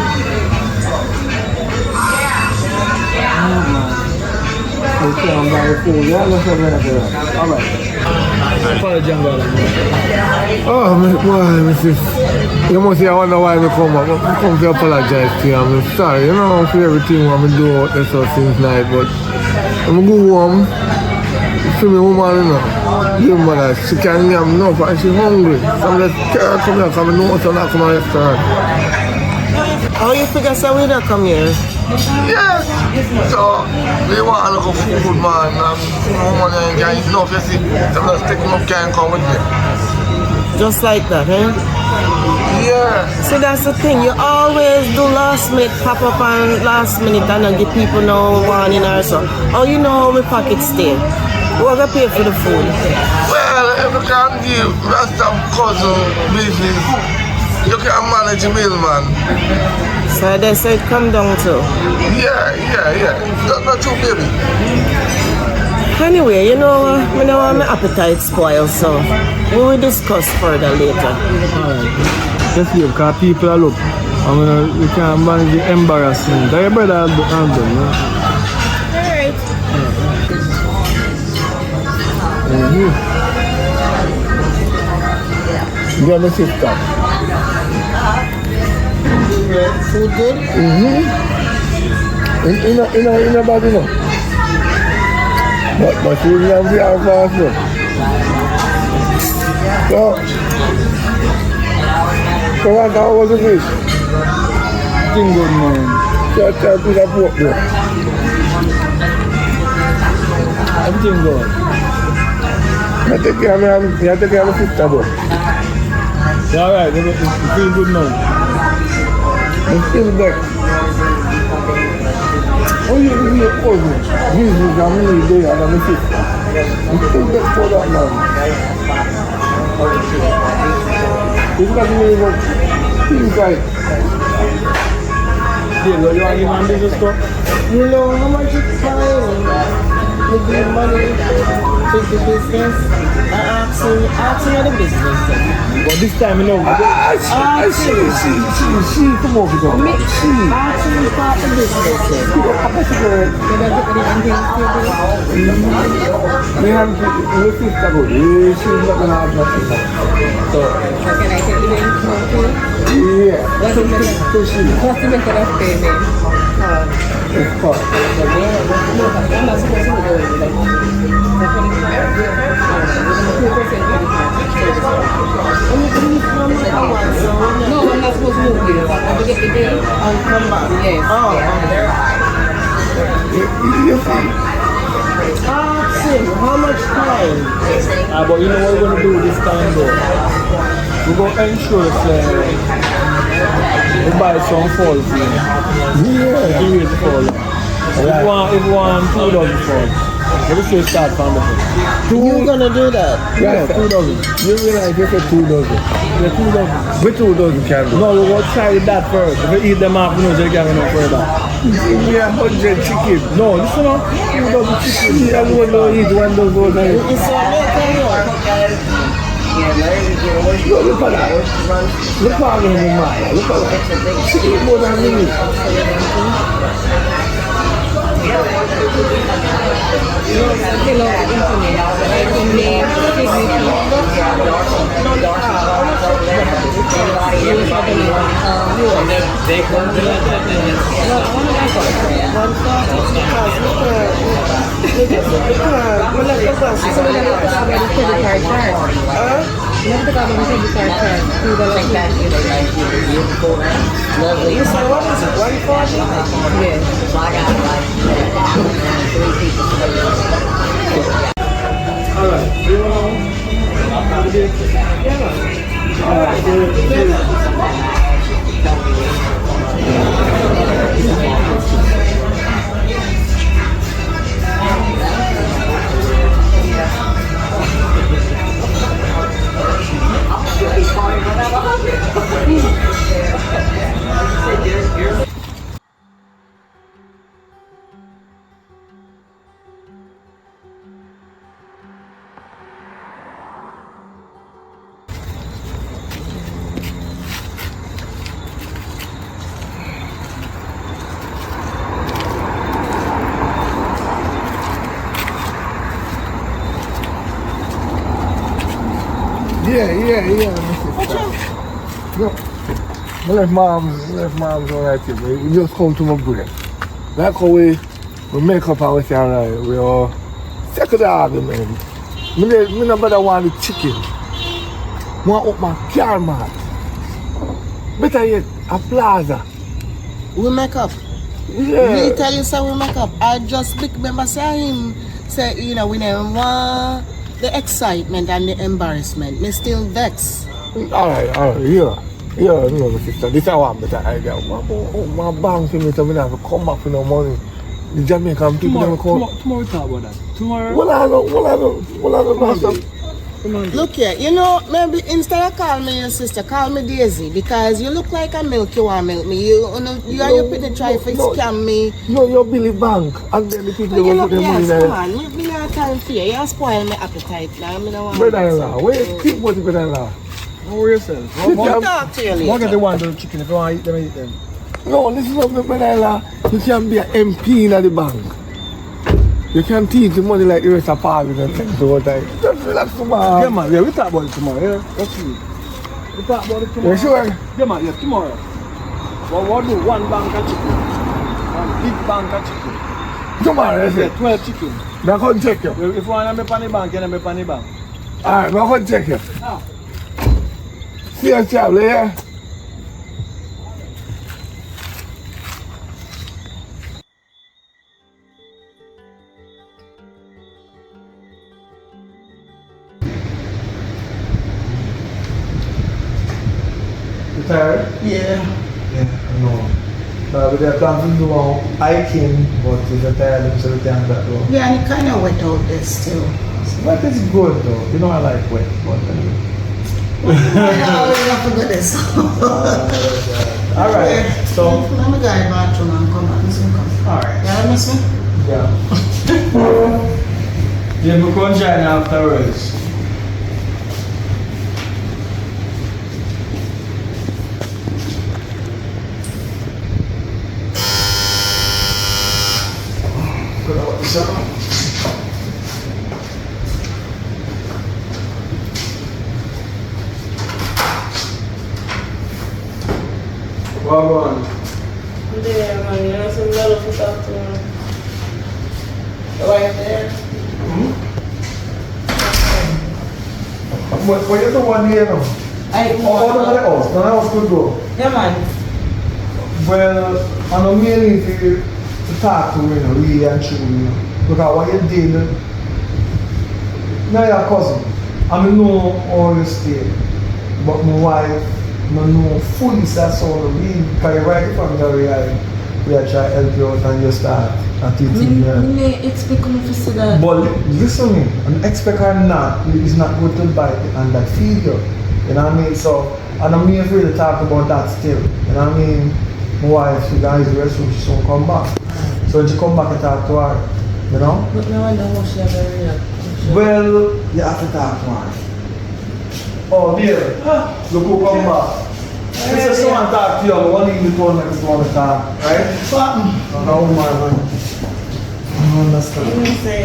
Oh, boy, you must say I wonder why I come up. I come to apologize to you. I'm sorry, you know, for everything I'm doing out there since night, but I'm going home. See my woman, you know, your mother, she can't get enough and she's hungry. So I'm just tell her come here, because I know so not come to the restaurant. How you figure so we don't come here? Yes! So, we want to go for food, man. Woman ain't got enough, you see. So I'm just taking up can't come with me. Just like that, eh? Yeah. See, that's the thing. You always do last minute, pop up on last minute and then give people no warning or so. Oh, you know how my pockets stay. We're going to pay for the food. Well, if you can't give Rasta cousin business, you can manage a meal, man. So they said come down too. Yeah. Not too, baby. Anyway, you know, I don't want my appetite spoil, so we will discuss further later. Alright. Let's see, because people are look. I mean, you can't manage the embarrassment. That your brother has done, no? Alright. You got my sister. Food good? In a bad enough. But food is not very fast enough. So how was the fish? Thing good, man. Tell me that pork there. Everything good. You take care of my sister though. Yeah, alright. You feel good now. I'm still back. Oh, you give me a cousin. Jesus, I'm really there and I'm a sister. I'm still back for that man. It's not me, but things like, Yeah, you want to give man business stuff? You know how much it costs to give money to the business? I ask you the business then. But this time, you know. she, come over here. She. Ask you start the business then. We have my sister good. She's not gonna have nothing. So, Can I take you in smoking? yeah. What's the method of payment? It's fun. I'm not supposed to go in like the 25. No, I'm not supposed to move here. I will get the bill and come back. Yes. You see? Ask him how much time? But you know what we're going to do this time though? We're going to ensure that we buy some falls in. Yeah. The rate fall. If you want 2 dozen falls, let me say start from the first. You're gonna do that? Yeah, 2 dozen. You realize you said 2 dozen. Yeah, 2 dozen. With 2 dozen can do. No, we will try that first. If we eat them up, you know, they can't go further. Give me 100 chicken. No, listen up. 2 dozen chicken. You don't eat 1 dozen. It's a Yo, look at that. Look at him, look at that. She eat more than me. Fill out the information. Like the name, Lovely. You said what is it? 140? yes. Alright, you Yeah. Look, I left mom's all right here. We just come to my brain. Like how we make up and we say, alright, we all second the argument. Me no better want the chicken. Want up my car, man. Better yet, a plaza. We make up. Yeah. Me tell you so we make up. I just remember saying him say, you know, we never want the excitement and the embarrassment. Me still vex. Alright, yeah, no, my sister. This is one better idea. One bank to me so we have to come back with no money. The Jamaican people never come. Tomorrow we talk about that. Tomorrow? Well, I don't master. Come on. Look here, you know, maybe instead of calling me your sister, call me Daisy because you look like a milk, you want milk me. You and your pretty try to scam me. No, you're Billy Bank. And then the people But you will look, put their money yes, there. come on, me not time for you. You spoil my appetite now. Me don't want Brother-in-law, where keep what the brother-in-law? Don't worry yourself. I'll talk to you More get later. the one to the chicken. If you want to eat them, eat them. No, listen up, my brother-in-law. You can be an MP in the bank. You can teach the money like the rest of parties and things all the time. Just relax, Yeah, tomorrow. man. Yeah, we talk about it tomorrow. Yeah, that's it. We talk about it tomorrow. You sure? Yeah, man. Yeah, tomorrow. What do? One bank of chicken. One big bank of chicken. Tomorrow, you Yeah, say. 12 chicken. I'm going to check you. If you want to make money bank, you can make money bank. Alright, I'm going to check you. Ah. See you, travel, yeah? You tired? Yeah. Yeah, I know. But we have plans to do hiking, but if you're tired, I'm sure we can't do that though. Yeah, and it kind of wet out there still. Wet is good though. You know I like wet, but anyway. I always have to go this. Alright, so. Let me go to the bathroom and come back. Listen, come. Alright. You miss me? Yeah. Yeah, we can join afterwards. Put out the sound. Well on. There, man, you know, some love to talk to him. Right there. But you're the one here now. All the house, the house could go. Yeah, man. Well, I know me need to talk to you, really and truly, because what you did, now your cousin, I know all you stay, but my wife, I know fully that's all real, because you right from the reality, we are trying to help you out and you start and teaching you. Me expect me to see that. But listen to me, an expect or not, it's not good to bite and that feed you. You know what I mean? So, and I'm afraid to talk about that still. You know what I mean? My wife, she guys rest when she soon come back. So when she come back, I talk to her. You know? But no wonder how she have a real. Well, you have to talk to her. Oh, dear. Look who come back. If someone talk to you, I want to leave the phone like it's want to talk. Right? No, man. I don't understand. You know, say,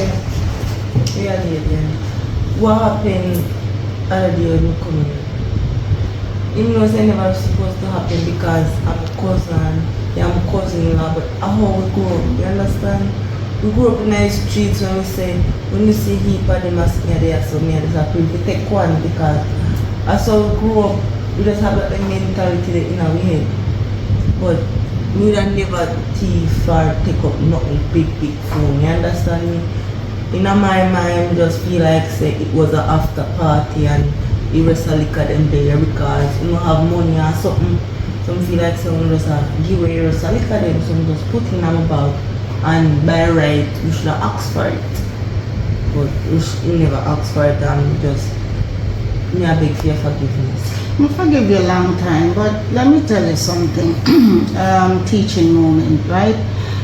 really, again. What happened other day when you come in? You know, say never supposed to happen because I'm a cousin, yeah, I'm a cousin-in-law, but how we grew up, you understand? We grew up in the streets when we say, when you see heap of them as me there, so me just have to take one because as how we grew up, we just have that mentality that in our head. But we don't never thief or take up nothing big phone, you understand me? In my mind, just feel like say it was an after party and you rest a liquor them there because you don't have money or something. Some feel like someone just give away rest a liquor them, some just put in my bag and by right you should have asked for it. But you never asked for it and just me I beg for your forgiveness. I forgive you a long time, but let me tell you something. Teaching moment, right?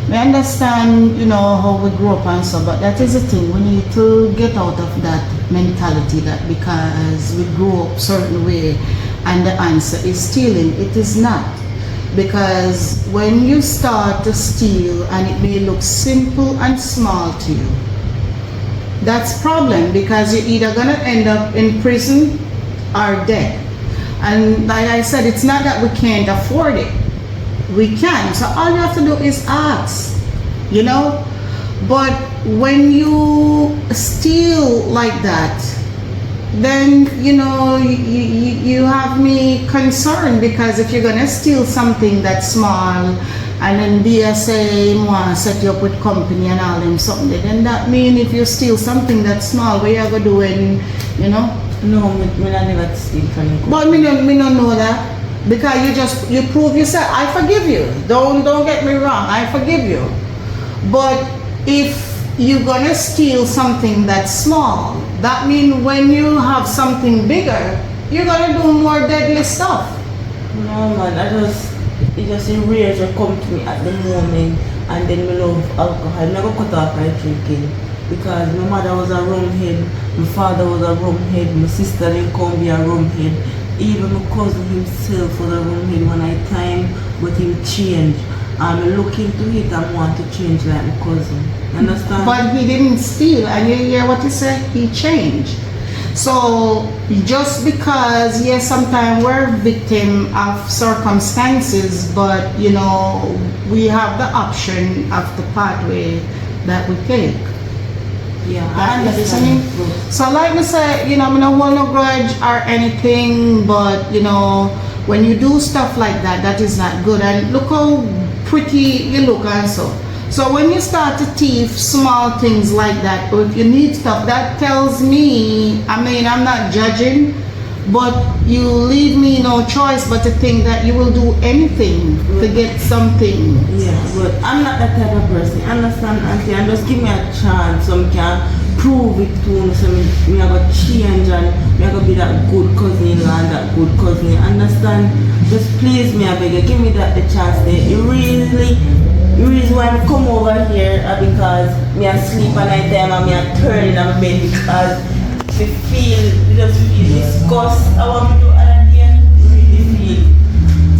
We understand, you know, how we grew up and so, but that is the thing. We need to get out of that mentality that because we grew up certain way and the answer is stealing. It is not. Because when you start to steal and it may look simple and small to you, that's problem because you're either gonna end up in prison or dead. And like I said, it's not that we can't afford it. We can. So all you have to do is ask, you know. But when you steal like that, then you know you have me concerned because if you're gonna steal something that's small and then BSA want set you up with company and all them something, then that mean if you steal something that's small, what you gonna do when, you know? No, me never steal from you. But me don't know that. Because you prove yourself. I forgive you. Don't get me wrong. I forgive you. But if you're gonna steal something that's small. That means when you have something bigger, you're gonna do more deadly stuff. No man, it just a rage will come to me at the moment, and then me love alcohol. I never cut off my drinking because my mother was a rumhead, my father was a rumhead, my sister didn't come be a rumhead. Even my cousin himself was a rumhead when I time, but he changed. I'm looking to it and want to change like my cousin. Understand? But he didn't steal, and you hear what he said? He changed. So just because, yes, sometimes we're victim of circumstances, but you know, we have the option of the pathway that we take. Yeah, I I understand. understand. So like me say, you know, I don't hold no grudge or anything, but you know, when you do stuff like that, that is not good. And look how pretty you look and so. So when you start to thief small things like that, or if you need stuff, that tells me, I mean, I'm not judging, but you leave me no choice but to think that you will do anything to get something. Yeah, but I'm not that type of person. Understand, auntie? And just give me a chance so I can prove it to me. So me I got change and me I got be that good cousin-in-law and that good cousin. Understand? Just please me, I beg you, give me that the chance there. The reason why I come over here is because me I sleep at night time and me I turn in my bed because we just feel disgust. I want to do other things, really feel.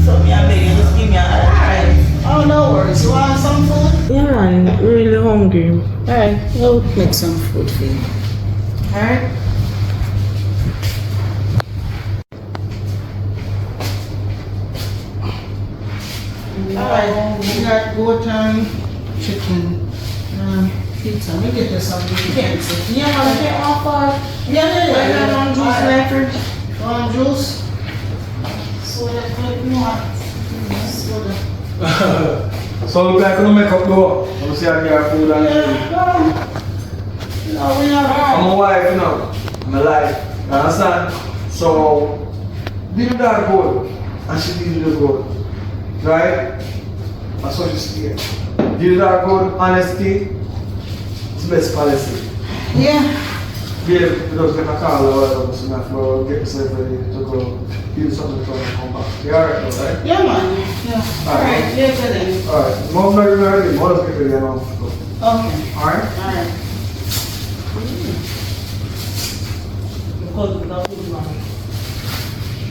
So me I beg you, just give me another chance. Oh, no worries. You want some food? Yeah man, really hungry. Alright, we'll make some food for you. Alright? Alright, we got goat and chicken. Pizza. Let me get you something. Yeah, man, I can't offer. Yeah. I got one juice left. One juice. Soda, what you want? Soda. So look like you make up though. I'm see I get food and I'm a wife, you know. I'm a life. You understand? So deal with that good and she deal with the good. Right? That's what you see here. Deal with that good, honesty. It's the best policy. Yeah. Yeah, we don't get a call or whatever, so now we'll get yourself ready to go do something before you come back. You alright though, right? Yeah, man. Yeah. Alright, yeah, good then. Alright, more ready, ready. More let's get ready and off. Okay. Alright? Alright.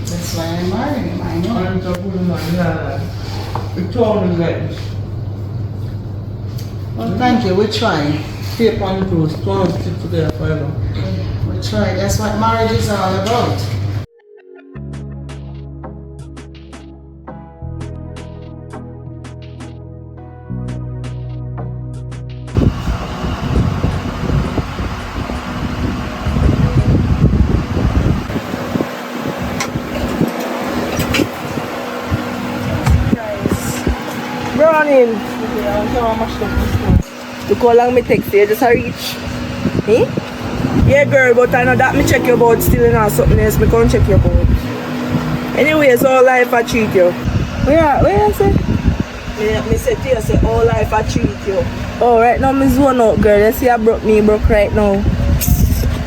That's why I'm marrying him, I know. I'm talking about the tone is like Well, thank you, we try. tape on toast, tone stick together forever. We try. That's what marriage is all about. Browning. Look how long me text you, just a reach. Eh? Yeah girl, but I know that me check your about still and something else, me can't check your about. Anyway, so all life I treat you. Where you say? Yeah, me say to you, say all life I treat you. Oh, right now me zone out girl, you see I broke right now.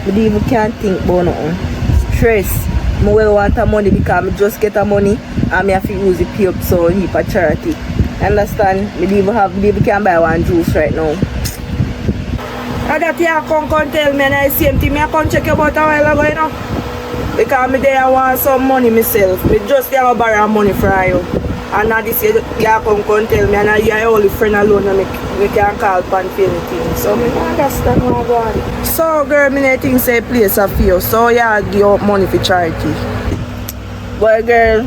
Me even can't think about nothing. Stress. I will want a money because I just get a money and I have to use it pay up so heap for charity. Understand? I even can't buy one juice right now. And that you come tell me and I same thing, I come check you about a while ago, you know. Because me there want some money myself. Me just there to borrow money from you. And now this year you come tell me and you are only friend alone and me can call upon for anything. So me understand what I'm going. So girl, me think say place of you. So yeah, give up money for charity. But girl,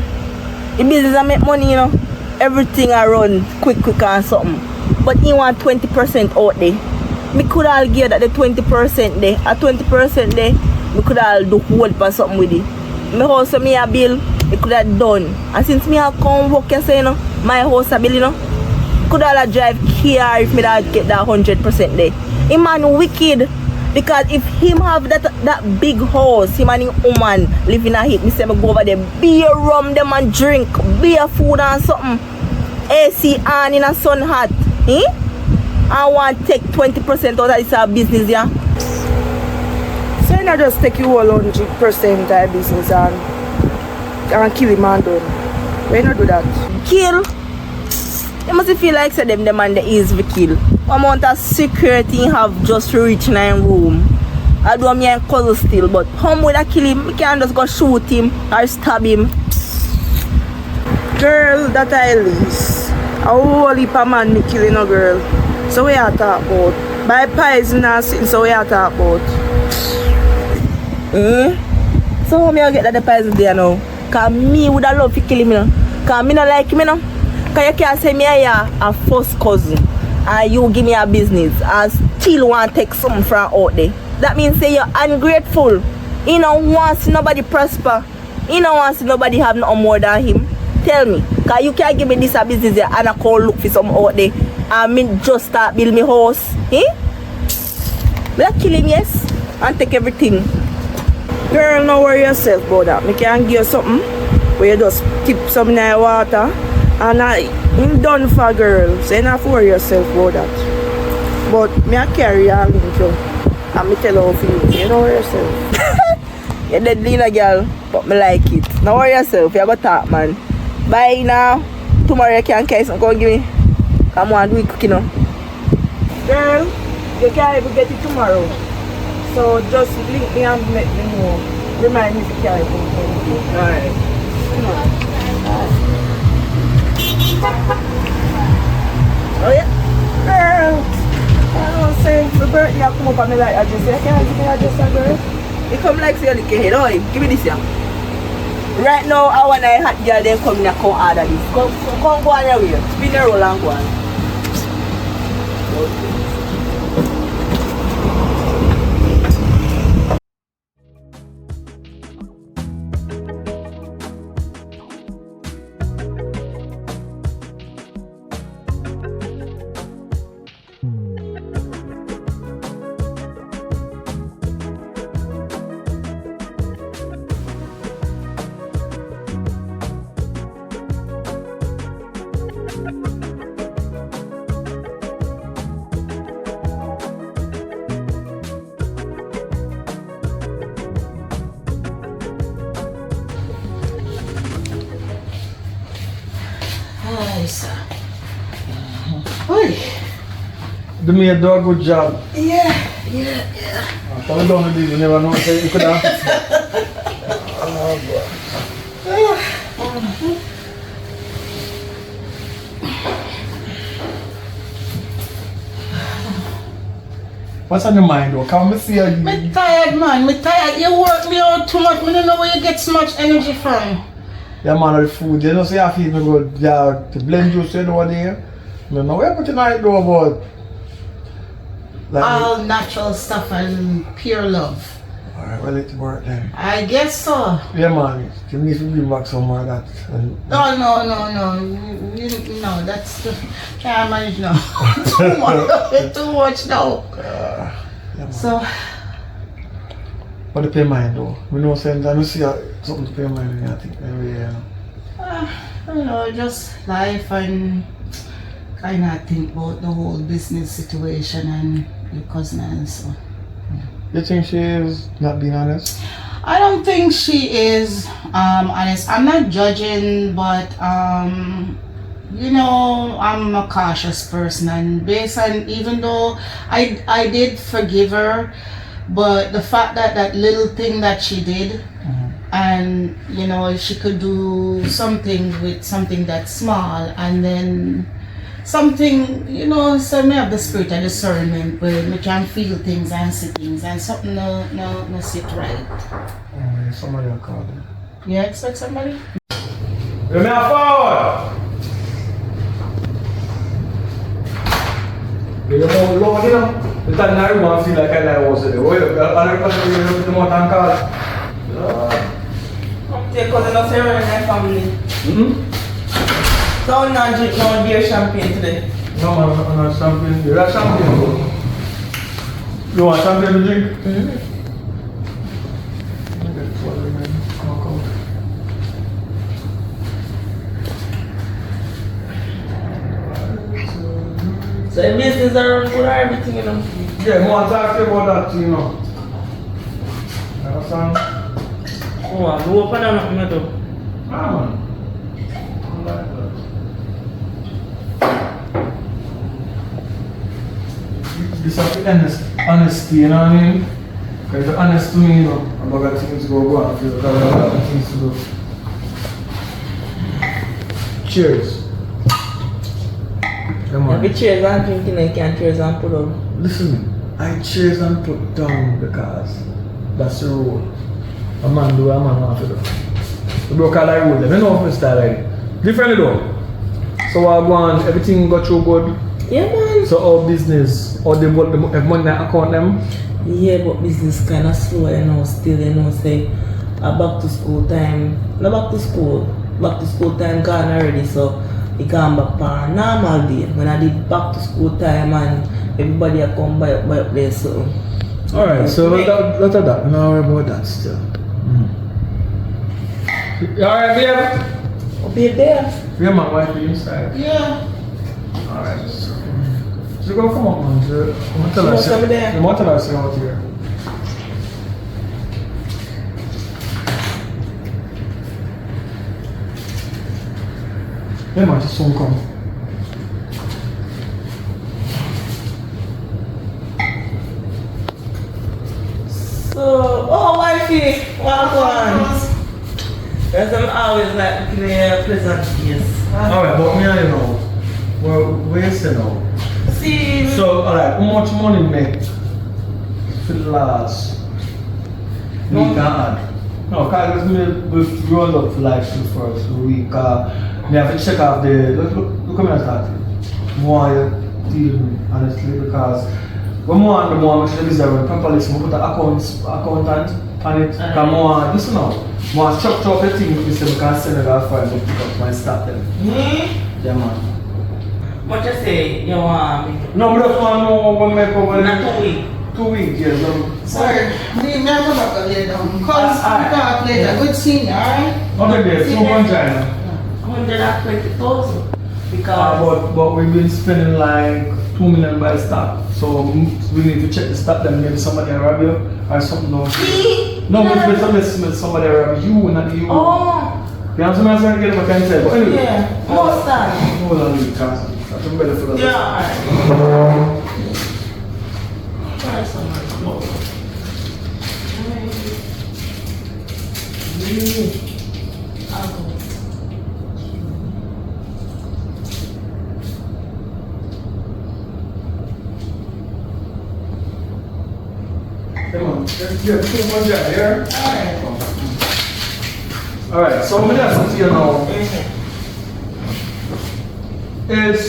the business I make money, you know. Everything I run quick and something. But you want 20% out there. Me could all give that the 20% there. At 20% there, me could all do whole for something with it. My house me a bill, it could have done. And since me have come work, you say, you know, my house a bill, you know, could all drive car if me that get that 100% there. Him man wicked. Because if him have that big house, him and his woman living a hit, me say me go over there, beer rum them and drink, beer food and something. AC on in a sun hot. Eh? I want to take 20% out of this business, yeah? So you not just take you all 100% of business and kill him and done. Why not do that? Kill? You must feel like say them and the easy kill. What amount of security have just reached in a room? I do me and cousin still, but how would I kill him? I can't just go shoot him or stab him. Girl, that I lease. A whole heap of man me killing a girl. So we are talk about. By poison and sitting, so we are talk about. So how me I get that the poison there now? Cause me would have love to kill him, you know. Cause me not like him, you know. Cause you can't say me a first cousin and you give me a business and still want to take something from out there. That means say you're ungrateful. He don't want to see nobody prosper. He don't want to see nobody have no more than him. Tell me, cause you can't give me this a business there and I call look for some out there and me just start build me house. Will I kill him, yes? And take everything. Girl, don't worry yourself about that. Me can give you something where you just tip some in the water and I'm done for girl. So you don't have to worry yourself about that. But me I carry a link you and me tell her for you. You don't worry yourself. You're dead lean a girl, but me like it. Don't worry yourself, you go talk, man. Bye now. Tomorrow you can carry some. Go give me. Come on, do it quick, you know. Girl, you can't even get it tomorrow. So just link me and let me know. Remind me to carry it. Alright. Oh yeah? Girl, I don't say my birthday I come up and me like I just say, can I give me a just a girl? You come like say you lick your head, oh, give me this here. Right now, I want a hot girl, then come in and come order this. Come go on your way. Spin the roll and go on. The maid do a good job. Yeah. Come down with this, you never know. So you could have. What's on your mind though? Come see you. Me tired, man. Me tired. You work me out too much. Me don't know where you get so much energy from. Yeah, man, the food. You know, say I feel me good. Yeah, the blend juice, you know what there. I don't know where put tonight though, but. Like All natural stuff and pure love. Alright, well, it's work then. I guess so. Yeah, man. You need to bring back some more of that. No. No, that's can't manage now. Too much now. Yeah, man. So, But the pay mind though. We know sense. I don't see something to pay mind. I think maybe you know, just life and kind of think about the whole business situation and your cousin and so. You think she is not being honest? I don't think she is honest. I'm not judging, but you know, I'm a cautious person, and based on, even though I did forgive her, but the fact that that little thing that she did, and you know, if she could do something with something that's small, and then something, you know, so me have the spirit of discernment where we can feel things and see things, and something no sit right. Somebody will call them. You expect somebody? Let me forward! You know, Lord, you know, the time I want to feel like I was there. Wait, other person will come out and call. Take cousin of Sarah and my family. So I'm not drink no beer champagne today. No, man, I'm not champagne. You got champagne, bro. You want champagne to drink? So So the business are good or everything, you know. Yeah, I want to talk to you about that, you know. You understand? Oh, I'm open and nothing to do. Ah, man. I like that. This is honesty, you know what I mean? Because you're honest to me, you know, I'm about things go on for you, because I have other things to do. Cheers. Come on. If you cheers and drinking, you can't cheers and put up. Listen, I cheers and put down because that's the rule. A man do, a man want to do. The broker like rule, them, you know my style like it. Differently though. So I go on, everything go through good. Yeah, man. So all business, or they have money in their account them. Yeah, but business kind of slow, you know, still, you know, say, back to school time, not back to school time gone already, so it gone back for a normal day. When I did back to school time and everybody a come by up there, so. Alright, so lot of that, no worry about that still. Alright, babe? I'll be there. Yeah, my wife be inside. Yeah. Alright, so go come on, man. So, I'm gonna tell her, She must be there. I'm gonna tell her to out here. Yeah, man, just soon come. So, oh, wifey, what on? Because I'm always like looking at pleasant face. Alright, but me and you know, we're wasting now. See, So, alright, how much money make for the last week and add? No, because we've rolled up for like the first week. We have to check off the. Look at me at that. More deal, honestly, because when more and more, we should be there properly. So, we put the accountant on it. Because more, listen now, more structure up the thing, we say we can send it off for and pick up my start them. Yeah, man. what you say, you want me? No, but that's one more when we cover Not 2 weeks. 2 weeks, yes. Sorry, leave me alone back lay down. Cause we talk later. Good seeing you, alright? Okay, there, so one time. 120,000. Because But we've been spending like 2 million by stock. So we need to check the stock that maybe somebody rob you or something else. No, but somebody rob you, not you. oh, You know what I'm trying to get what I can say. But anyway. yeah, most time. Hold on, leave because that's better for us. Yeah, alright. Try some more. Come on, yeah, 2 more jab here. Alright, so I'm going to ask you now. Is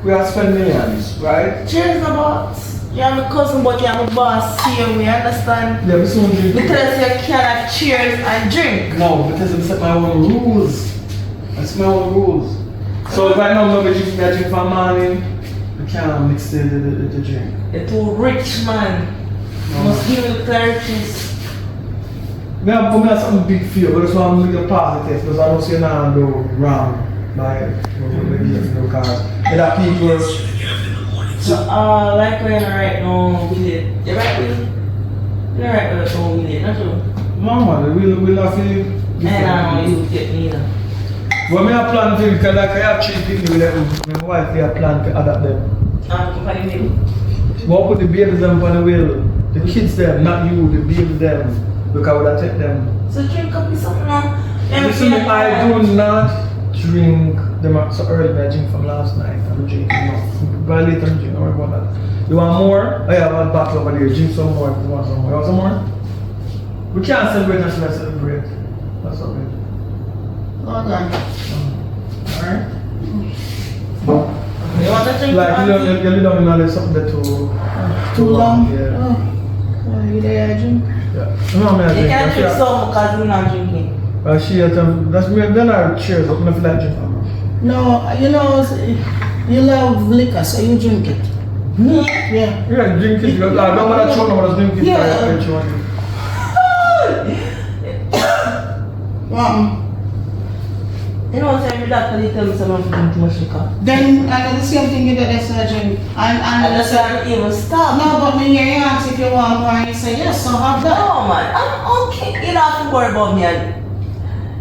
we are spending millions, right? Cheers, my boss. You're my cousin, but you're my boss. See, we understand. Yeah, we soon drink. Because you cannot cheers and drink. No, because I set my own rules. That's my own rules. So right now, I'm going to drink for morning. We can't mix the drink. You're too rich, man. You must give me clarities. Me have something big for you, but that's why I'm looking positive because I don't see nothing do wrong by because there are people. So, like when I right now with it. You right with it? You right with it, with it, not true? Mama, we'll have to. And I know you get me either. Well, I have plan to because like I have 3 people with them. My wife have plan to adapt them. I'm for the middle. What put the babies them on the wheel? The kids them, not you, the babies them. Because I would take them. So drink up with something now. Listen, I do not drink them up so early. I drink from last night. I'm drinking now. By later, I'm drinking. Don't worry about that. You want more? Oh, yeah, I have a bottle over there. Drink some more if you want some more. You want some more? We can't celebrate until I celebrate. That's okay. Okay. Alright? You want to drink? Like, you don't know there's something that Too long? Yeah. Oh, you there, drink? Yeah. No, I'm not You drinking. can't drink some because you're not drinking. She had that's me. Then I cheers. I don't feel like drinking. No, you know, you love liquor, so you drink it. Yeah. Yeah, drink it. I don't want to throw no, but drink it. Yeah. You know what I'm saying? That when he tell me someone drink too much liquor. Then I do the same thing you do this surgery. And that's why I even stop. No, but me hear you ask if you want more and you say yes, so have that. No man, I'm okay. You don't have to worry about me.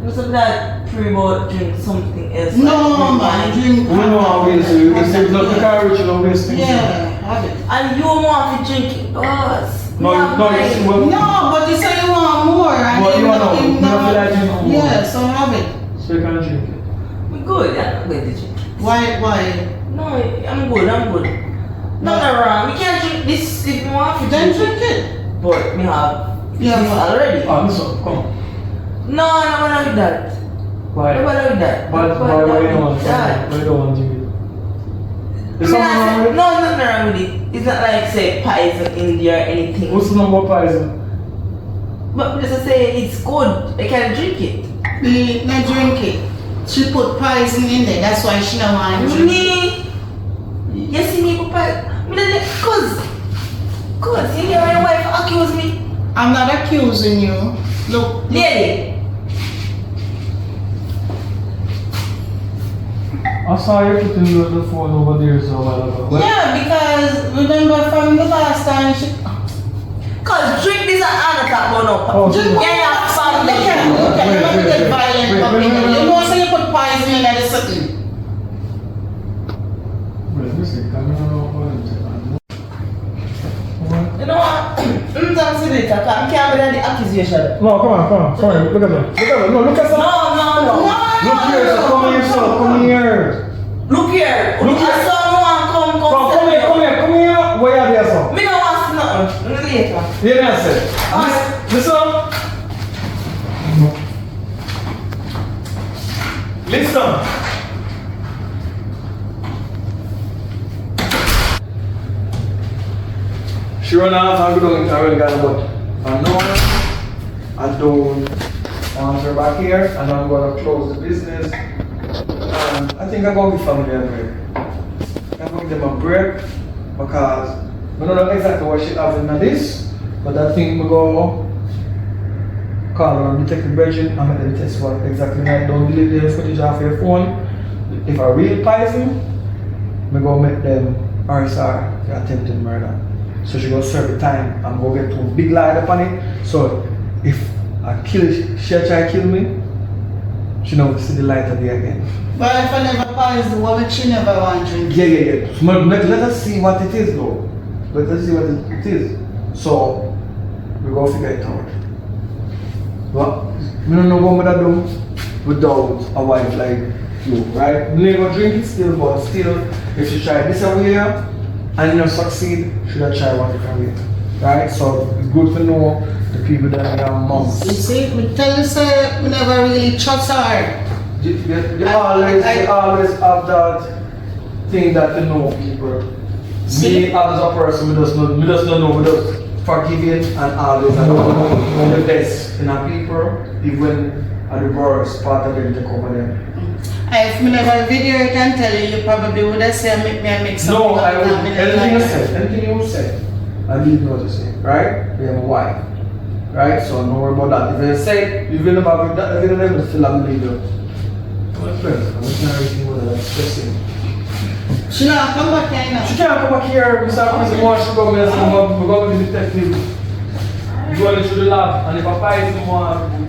You know that pray about drink something else. No man, drink. We know how we do. You can say not the car rich, you know, waste things. Yeah, have it. And you want to drink it. Us. No, it's well. No, but you say you want more and But then you want not- to, you don't feel like drinking more. Yeah, so have it. So you can drink it. We good. I'm not going to drink. Why? No, I'm good. Nothing wrong. We can't drink this if you want to Then drink. drink it. But we have Yeah, this but- already. Ah, listen, come. No, I don't want to do that. Why? I don't want to do that. Why you don't want to that. Why you don't want to drink it? I Is mean, something wrong with it? no, it's nothing wrong with it. It's not like say pies in India or anything. What's the number of poison? But just to say it's good. I can drink it. The not drink it. She put poison in there. That's why she don't want to drink it. Me? You see me put pie? Me don't cause you hear my wife accuse me. I'm not accusing you. Look, Lady. I saw you putting the phone over there so a while ago. yeah, because remember from the last time she. Cause drink this and I'm not talking about no. Oh, Drink so- one Yeah, more. family. Look at, let me get violent. wait, up wait, in there. wait, You know, so you put poison in there, something. Wait, listen, I don't know what I'm saying. You know what? I'm telling you later. I can't be the accusation. No, come on. Look at me. No, look at No, some. no. Look here, so come here, so come here. Look here. Look here. I saw no one come. Come here. Where are you, son? Me don't want nothing. Later. Here, that's it. Listen. Sure enough, I'm going to already got what I know. I don't want her back here, and I'm going to close the business. And I think I'm going to give family a break. I'm going to give them a break because I don't know exactly what she has in this, but I think we go call on Detective Bridget and make them test what exactly I don't delete the footage off your phone. If a real poison, we go make them RSR for attempted murder. So she go serve the time and go get two big lie upon it. So if I kill she try to kill me, she never see the light of day again. But if I never poison, what would she never want to drink? Yeah. So let us see what it is though. Let us see what it is. So we go figure it out. But we don't know what I do without a wife like you, right? We never drink it still, but still, if she try this way and you don't succeed, should I try one different way, right? So it's good to know the people that are moms. You see, we tell you say we never really trust her. You always have that thing that you know people. Me as a person, we just don't know, we just forgiving and always and the best in our people, even at the worst part of them to cover them. If me never video you can tell you probably would have said make something No, I up would, and anything you say, I didn't know to say, right? We have a wife, right? So don't worry about that. If you say, you will never, if you never still have believe you. My friends, I'm not everything what I'm expressing. She not come back here now. She can't come back here, Mr. President wants to go, we're going to the detective. Going through the lab, and if I fight someone,